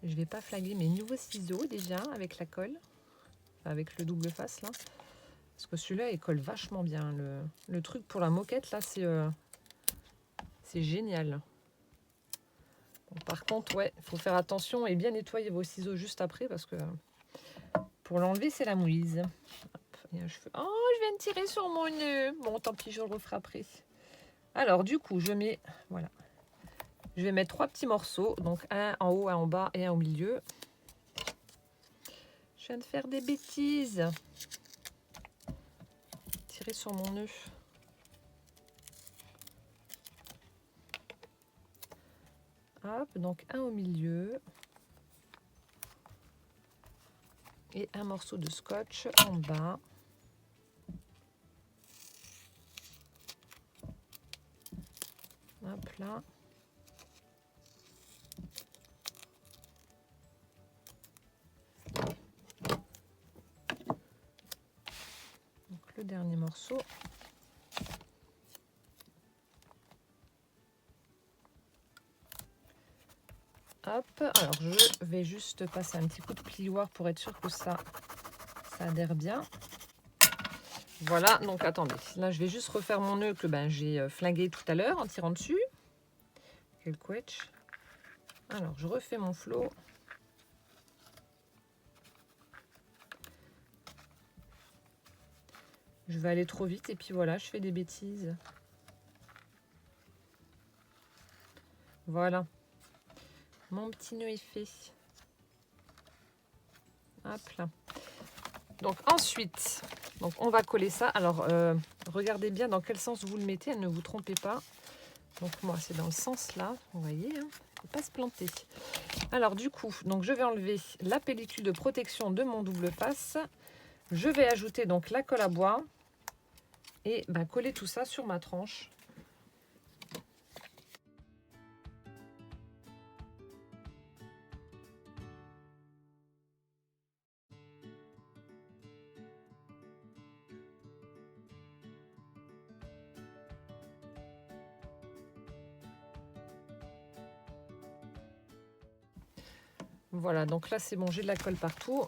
je vais pas flaguer mes nouveaux ciseaux déjà avec la colle, avec le double face là. Parce que celui-là, il colle vachement bien. Le truc pour la moquette là, c'est génial. Bon, par contre, ouais, il faut faire attention et bien nettoyer vos ciseaux juste après parce que pour l'enlever, c'est la mouise. Hop, et un cheveu. Oh, je viens de tirer sur mon nœud. Bon, tant pis, je le referai après. Alors, du coup, je mets, voilà. Je vais mettre 3 petits morceaux, donc un en haut, un en bas et un au milieu. Je viens de faire des bêtises. Tirer sur mon nœud. Hop, donc un au milieu. Et un morceau de scotch en bas. Hop là. Le dernier morceau. Hop, alors je vais juste passer un petit coup de plioir pour être sûr que ça adhère bien. Voilà, donc attendez, là je vais juste refaire mon nœud que j'ai flingué tout à l'heure en tirant dessus. Quel quetch. Alors je refais mon flot. Je vais aller trop vite et puis voilà, je fais des bêtises. Voilà. Mon petit nœud est fait. Hop là. Donc ensuite, on va coller ça. Alors, regardez bien dans quel sens vous le mettez, ne vous trompez pas. Donc moi, c'est dans le sens là, vous voyez, il ne faut pas se planter. Alors du coup, je vais enlever la pellicule de protection de mon double face. Je vais ajouter donc la colle à bois et coller tout ça sur ma tranche. Voilà, donc là c'est bon, j'ai de la colle partout.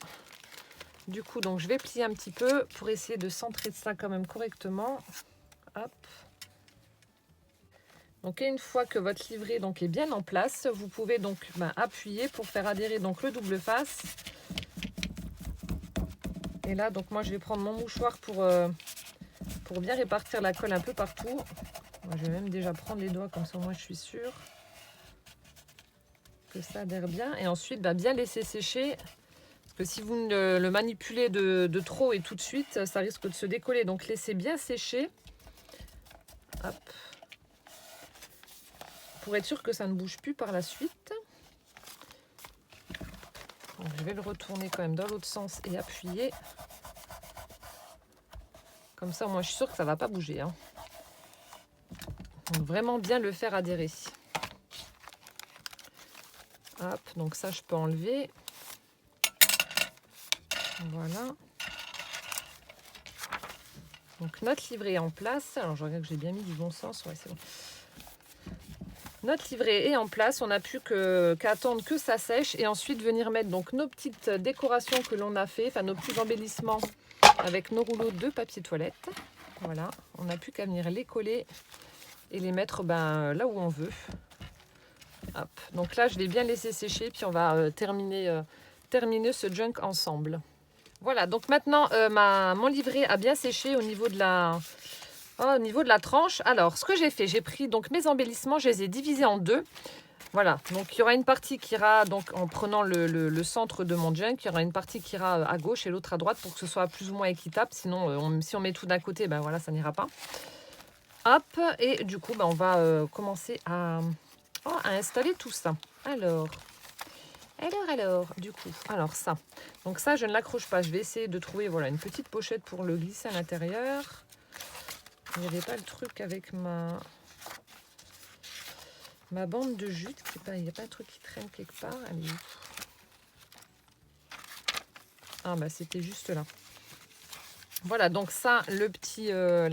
Du coup, je vais plier un petit peu pour essayer de centrer ça quand même correctement. Hop. Donc une fois que votre livret est bien en place, vous pouvez appuyer pour faire adhérer le double face. Et là, moi je vais prendre mon mouchoir pour bien répartir la colle un peu partout. Moi, je vais même déjà prendre les doigts comme ça, moi je suis sûre que ça adhère bien. Et ensuite, bien laisser sécher. Parce que si vous le manipulez de trop et tout de suite, ça risque de se décoller. Donc laissez bien sécher. Hop. Pour être sûr que ça ne bouge plus par la suite. Donc, je vais le retourner quand même dans l'autre sens et appuyer. Comme ça, moi je suis sûre que ça ne va pas bouger. Hein. Donc vraiment bien le faire adhérer. Hop, donc ça, je peux enlever. Voilà. Donc notre livret est en place. Alors je regarde que j'ai bien mis du bon sens. Ouais, c'est bon. Notre livret est en place. On n'a plus qu'à attendre que ça sèche et ensuite venir mettre donc nos petites décorations que l'on a fait, enfin nos petits embellissements avec nos rouleaux de papier toilette. Voilà, on n'a plus qu'à venir les coller et les mettre là où on veut. Hop. Donc là, je l'ai bien laissé sécher, puis on va terminer ce junk ensemble. Voilà, donc maintenant, mon livret a bien séché au niveau de la tranche. Alors, ce que j'ai fait, j'ai pris donc mes embellissements, je les ai divisés en deux. Voilà, donc il y aura une partie qui ira, donc en prenant le centre de mon junk, il y aura une partie qui ira à gauche et l'autre à droite pour que ce soit plus ou moins équitable. Sinon, si on met tout d'un côté, voilà, ça n'ira pas. Hop, et du coup, on va commencer à installer tout ça. Alors, du coup, alors ça. Donc ça, je ne l'accroche pas. Je vais essayer de trouver une petite pochette pour le glisser à l'intérieur. Il n'y avait pas le truc avec ma bande de jute. Il n'y a pas un truc qui traîne quelque part. Allez. Ah c'était juste là. Voilà, donc ça, la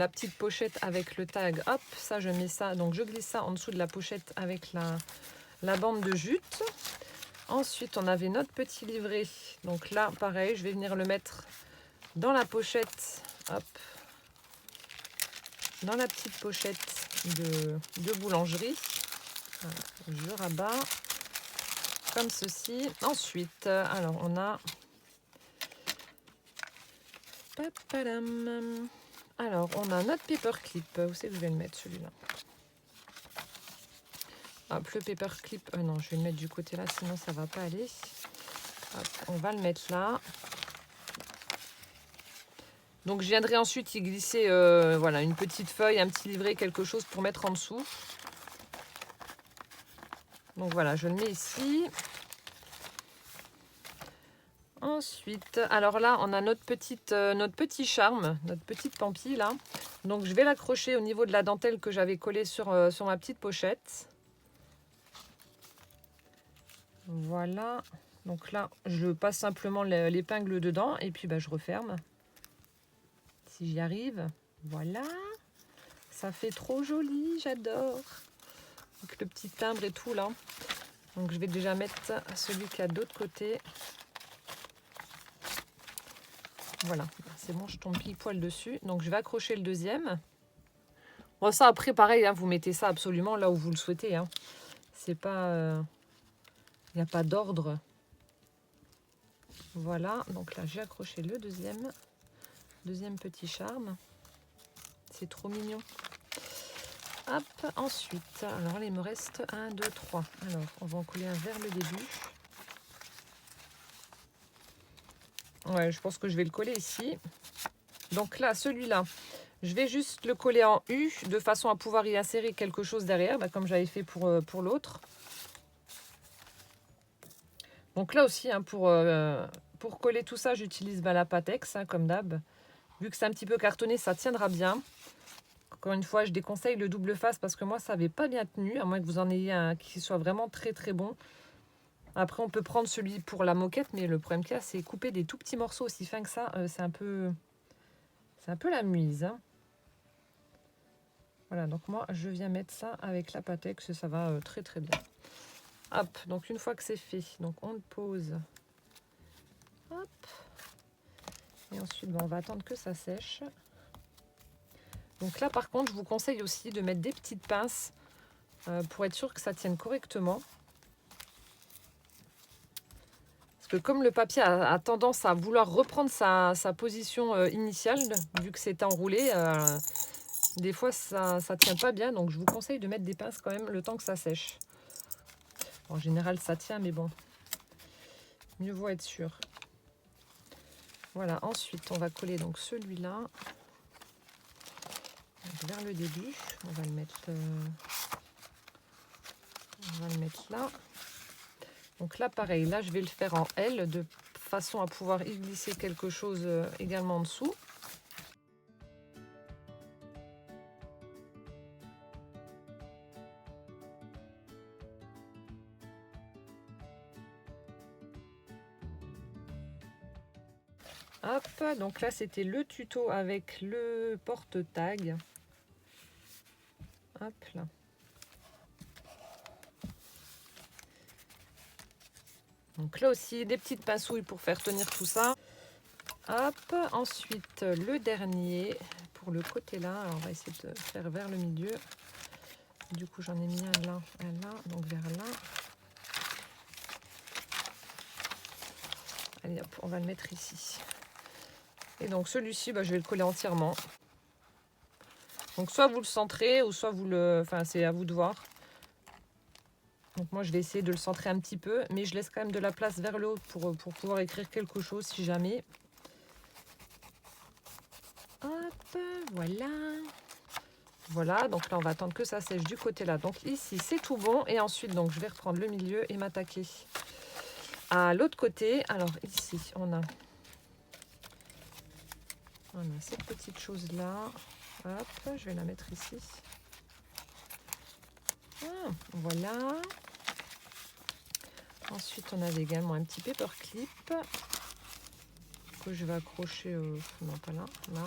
petite pochette avec le tag. Hop, ça, je mets ça. Donc je glisse ça en dessous de la pochette avec la bande de jute. Ensuite, on avait notre petit livret. Donc là, pareil, je vais venir le mettre dans la pochette. Hop. Dans la petite pochette de boulangerie. Voilà, je rabats comme ceci. Ensuite, alors on a... Alors, on a notre paperclip. Où c'est que je vais le mettre, celui-là? Hop, le paperclip. Non, je vais le mettre du côté là, sinon ça va pas aller. Hop, on va le mettre là. Donc, je viendrai ensuite y glisser une petite feuille, un petit livret, quelque chose pour mettre en dessous. Donc, voilà, je le mets ici. Ensuite, alors là, on a notre petit charme, notre petite pampille là. Donc, je vais l'accrocher au niveau de la dentelle que j'avais collée sur ma petite pochette. Voilà. Donc là, je passe simplement l'épingle dedans et puis je referme. Si j'y arrive. Voilà. Ça fait trop joli, j'adore. Avec le petit timbre et tout là. Donc je vais déjà mettre celui qui est de l'autre côté. Voilà, c'est bon, je tombe pile poil dessus. Donc je vais accrocher le deuxième. Bon, ça après pareil, vous mettez ça absolument là où vous le souhaitez. C'est pas... il n'y a pas d'ordre. Voilà, donc là j'ai accroché le deuxième petit charme. C'est trop mignon. Hop, ensuite, alors là il me reste 1, 2, 3. Alors on va en coller un vers le début. Ouais, je pense que je vais le coller ici. Donc là, celui-là, je vais juste le coller en U de façon à pouvoir y insérer quelque chose derrière, comme j'avais fait pour l'autre. Donc là aussi, pour coller tout ça, j'utilise la Patex, comme d'hab. Vu que c'est un petit peu cartonné, ça tiendra bien. Encore une fois, je déconseille le double face parce que moi, ça n'avait pas bien tenu, à moins que vous en ayez un qui soit vraiment très très bon. Après, on peut prendre celui pour la moquette, mais le problème qu'il y a, c'est couper des tout petits morceaux aussi fins que ça. C'est un peu la muise. Voilà, donc moi, je viens mettre ça avec la Patex, ça va très très bien. Hop, donc une fois que c'est fait, donc on le pose. Hop. Et ensuite, on va attendre que ça sèche. Donc là, par contre, je vous conseille aussi de mettre des petites pinces pour être sûr que ça tienne correctement. Parce que comme le papier a tendance à vouloir reprendre sa position initiale, vu que c'est enroulé, des fois, ça ne tient pas bien. Donc, je vous conseille de mettre des pinces quand même le temps que ça sèche. En général, ça tient, mais bon, mieux vaut être sûr. Voilà, ensuite, on va coller donc celui-là. Vers le début, on va le mettre là. Donc là, pareil, là, je vais le faire en L de façon à pouvoir y glisser quelque chose également en dessous. Hop, donc là c'était le tuto avec le porte-tag. Hop là. Donc là aussi des petites pincouilles pour faire tenir tout ça. Hop, ensuite le dernier pour le côté là. Alors on va essayer de faire vers le milieu. Du coup j'en ai mis un là, donc vers là. Allez hop, on va le mettre ici. Et donc celui-ci, je vais le coller entièrement. Donc soit vous le centrez ou soit vous le... Enfin c'est à vous de voir. Donc moi je vais essayer de le centrer un petit peu, mais je laisse quand même de la place vers le haut pour pouvoir écrire quelque chose si jamais. Hop, voilà. Voilà, donc là on va attendre que ça sèche du côté là. Donc ici c'est tout bon et ensuite donc je vais reprendre le milieu et m'attaquer à l'autre côté. Alors ici on a cette petite chose là. Hop, je vais la mettre ici. Voilà. Ensuite on avait également un petit paperclip que je vais accrocher, non pas là, là.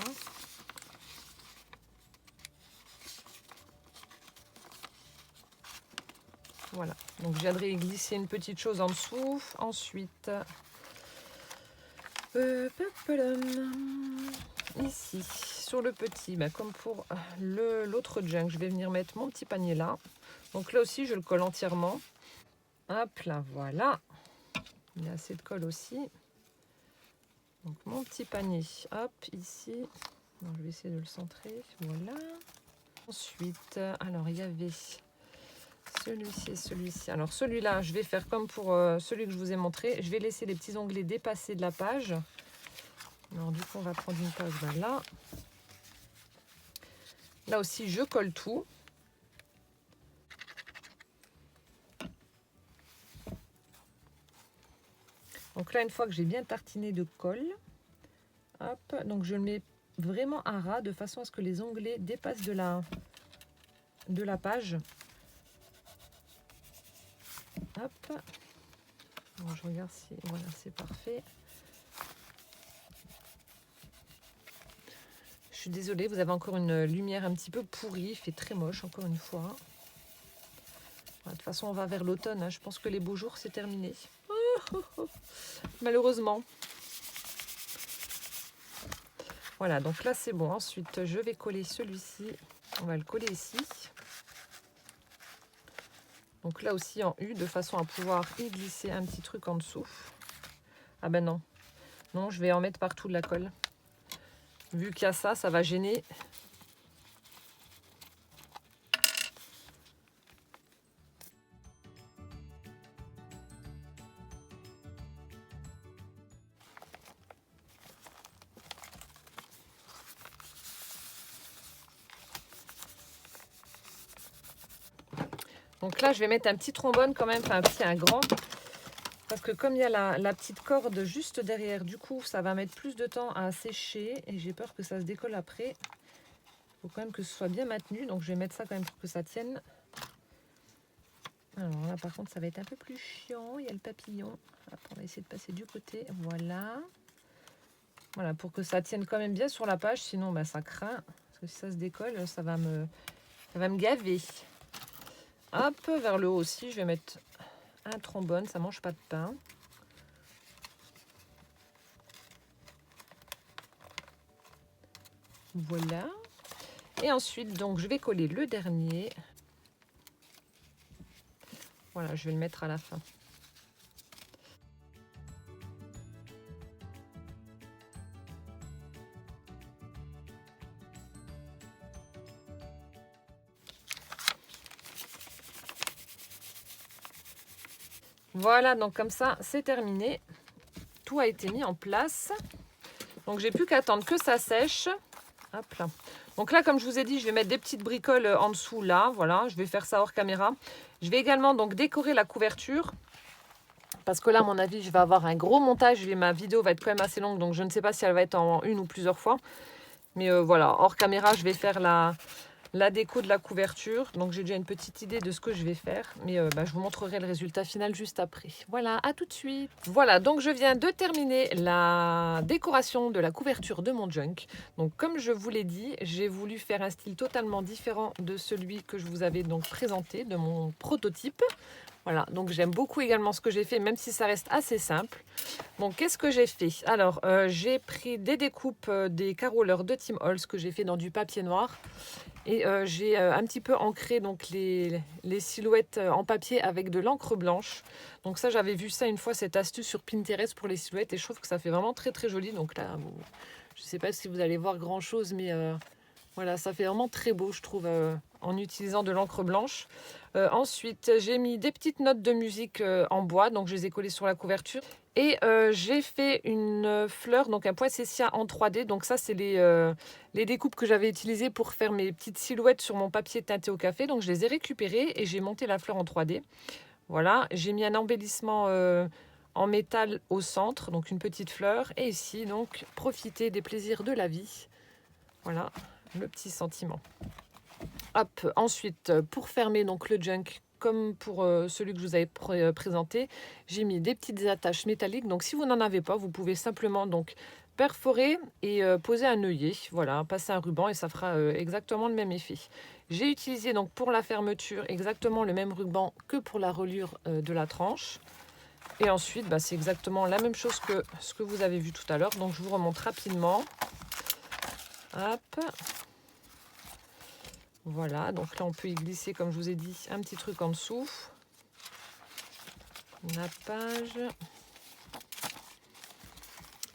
Voilà, donc je viendrai glisser une petite chose en dessous. Ensuite, ici, sur le petit, comme pour l'autre junk, je vais venir mettre mon petit panier là. Donc là aussi, je le colle entièrement. Hop là, voilà. Il y a assez de colle aussi. Donc mon petit panier, hop, ici. Donc, je vais essayer de le centrer, voilà. Ensuite, alors il y avait... celui-ci et celui-ci. Alors celui-là, je vais faire comme pour celui que je vous ai montré. Je vais laisser les petits onglets dépasser de la page. Alors du coup, on va prendre une page là. Là aussi, je colle tout. Donc là, une fois que j'ai bien tartiné de colle, hop, donc je le mets vraiment à ras de façon à ce que les onglets dépassent de la page. Hop. Bon, je regarde si voilà, c'est parfait. Je suis désolée, vous avez encore une lumière un petit peu pourrie, il fait très moche encore une fois. De toute façon, on va vers l'automne, hein. Je pense que les beaux jours, c'est terminé. Malheureusement. Voilà, donc là, c'est bon. Ensuite, je vais coller celui-ci. On va le coller ici. Donc là aussi en U, de façon à pouvoir y glisser un petit truc en dessous. Ah ben non. Non, je vais en mettre partout de la colle. Vu qu'il y a ça, ça va gêner. Donc là, je vais mettre un petit trombone quand même, enfin un grand. Parce que comme il y a la petite corde juste derrière, du coup, ça va mettre plus de temps à sécher. Et j'ai peur que ça se décolle après. Il faut quand même que ce soit bien maintenu. Donc je vais mettre ça quand même pour que ça tienne. Alors là, par contre, ça va être un peu plus chiant. Il y a le papillon. Hop, on va essayer de passer du côté. Voilà. Voilà, pour que ça tienne quand même bien sur la page. Sinon, ça craint. Parce que si ça se décolle, ça va me gaver. Hop, vers le haut aussi, je vais mettre un trombone. Ça mange pas de pain. Voilà. Et ensuite, donc, je vais coller le dernier. Voilà, je vais le mettre à la fin. Voilà, donc comme ça, c'est terminé. Tout a été mis en place. Donc, j'ai plus qu'à attendre que ça sèche. Hop là. Donc là, comme je vous ai dit, je vais mettre des petites bricoles en dessous là. Voilà, je vais faire ça hors caméra. Je vais également donc décorer la couverture. Parce que là, à mon avis, je vais avoir un gros montage et ma vidéo va être quand même assez longue. Donc, je ne sais pas si elle va être en une ou plusieurs fois. Mais voilà, hors caméra, je vais faire la déco de la couverture. Donc j'ai déjà une petite idée de ce que je vais faire, mais je vous montrerai le résultat final juste après. Voilà, à tout de suite. Voilà, donc je viens de terminer la décoration de la couverture de mon junk. Donc comme je vous l'ai dit, j'ai voulu faire un style totalement différent de celui que je vous avais donc présenté, de mon prototype. Voilà, donc j'aime beaucoup également ce que j'ai fait, même si ça reste assez simple. Donc qu'est-ce que j'ai fait? Alors j'ai pris des découpes des caroleurs de Tim Holtz que j'ai fait dans du papier noir. Et j'ai un petit peu ancré donc les silhouettes en papier avec de l'encre blanche. Donc ça, j'avais vu ça une fois, cette astuce sur Pinterest pour les silhouettes. Et je trouve que ça fait vraiment très très joli. Donc là, je ne sais pas si vous allez voir grand chose, mais voilà, ça fait vraiment très beau, je trouve, en utilisant de l'encre blanche. Ensuite, j'ai mis des petites notes de musique en bois. Donc je les ai collées sur la couverture. Et j'ai fait une fleur, donc un poinsettia en 3D. Donc ça, c'est les découpes que j'avais utilisées pour faire mes petites silhouettes sur mon papier teinté au café. Donc je les ai récupérées et j'ai monté la fleur en 3D. Voilà, j'ai mis un embellissement en métal au centre, donc une petite fleur. Et ici, donc, profiter des plaisirs de la vie. Voilà, le petit sentiment. Hop, ensuite, pour fermer donc le junk, comme pour celui que je vous avais présenté, j'ai mis des petites attaches métalliques. Donc si vous n'en avez pas, vous pouvez simplement donc perforer et poser un œillet. Voilà, passer un ruban et ça fera exactement le même effet. J'ai utilisé donc pour la fermeture exactement le même ruban que pour la reliure de la tranche. Et ensuite, c'est exactement la même chose que ce que vous avez vu tout à l'heure. Donc je vous remonte rapidement. Hop. Voilà, donc là on peut y glisser, comme je vous ai dit, un petit truc en dessous. Nappage.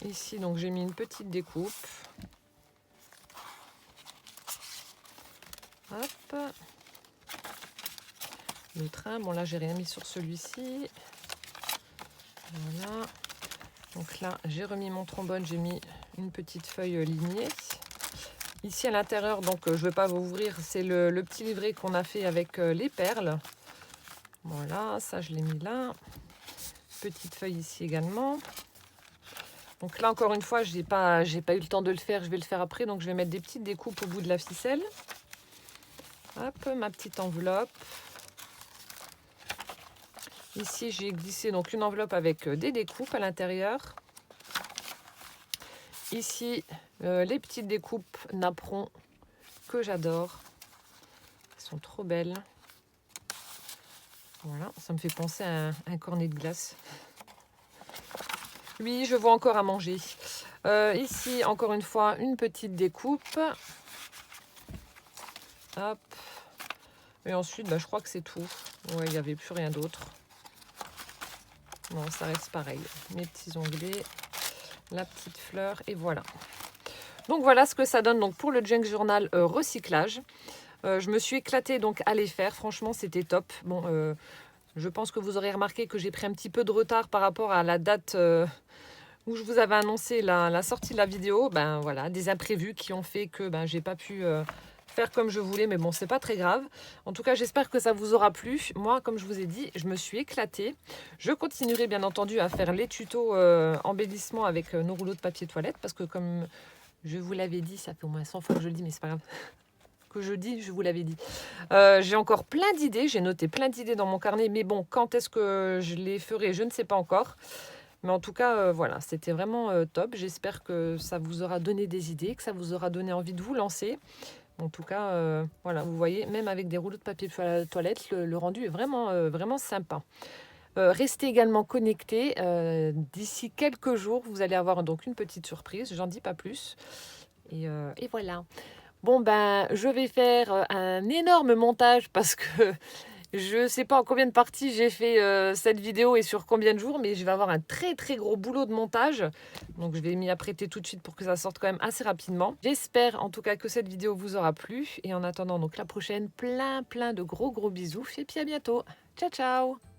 Ici, donc j'ai mis une petite découpe. Hop. Le train, bon là j'ai rien mis sur celui-ci. Voilà. Donc là j'ai remis mon trombone, j'ai mis une petite feuille lignée. Ici à l'intérieur, donc je ne vais pas vous ouvrir, c'est le petit livret qu'on a fait avec les perles. Voilà, ça je l'ai mis là. Petite feuille ici également. Donc là encore une fois, j'ai pas eu le temps de le faire, je vais le faire après. Donc je vais mettre des petites découpes au bout de la ficelle. Hop, ma petite enveloppe. Ici j'ai glissé donc une enveloppe avec des découpes à l'intérieur. Ici, les petites découpes napperons que j'adore. Elles sont trop belles. Voilà, ça me fait penser à un cornet de glace. Oui, je vois encore à manger. Ici, encore une fois, une petite découpe. Hop. Et ensuite, je crois que c'est tout. Ouais, il n'y avait plus rien d'autre. Non, ça reste pareil. Mes petits onglets. La petite fleur et voilà. Donc voilà ce que ça donne donc pour le Junk Journal recyclage. Je me suis éclatée donc à les faire, franchement c'était top. Bon, je pense que vous aurez remarqué que j'ai pris un petit peu de retard par rapport à la date où je vous avais annoncé la sortie de la vidéo. Ben voilà, des imprévus qui ont fait que j'ai pas pu faire comme je voulais, mais bon, c'est pas très grave. En tout cas, j'espère que ça vous aura plu. Moi, comme je vous ai dit, je me suis éclatée. Je continuerai bien entendu à faire les tutos embellissement avec nos rouleaux de papier toilette, parce que comme je vous l'avais dit, ça fait au moins 100 fois que je le dis, mais c'est pas grave. Que je dis, je vous l'avais dit. J'ai encore plein d'idées, j'ai noté plein d'idées dans mon carnet, mais bon, quand est-ce que je les ferai, je ne sais pas encore. Mais en tout cas, voilà, c'était vraiment top. J'espère que ça vous aura donné des idées, que ça vous aura donné envie de vous lancer. En tout cas, voilà, vous voyez, même avec des rouleaux de papier toilette, le rendu est vraiment sympa. Restez également connectés. D'ici quelques jours, vous allez avoir donc une petite surprise. J'en dis pas plus. Et voilà. Bon, je vais faire un énorme montage parce que je ne sais pas en combien de parties j'ai fait cette vidéo et sur combien de jours, mais je vais avoir un très très gros boulot de montage. Donc je vais m'y apprêter tout de suite pour que ça sorte quand même assez rapidement. J'espère en tout cas que cette vidéo vous aura plu. Et en attendant donc la prochaine, plein de gros bisous et puis à bientôt. Ciao ciao.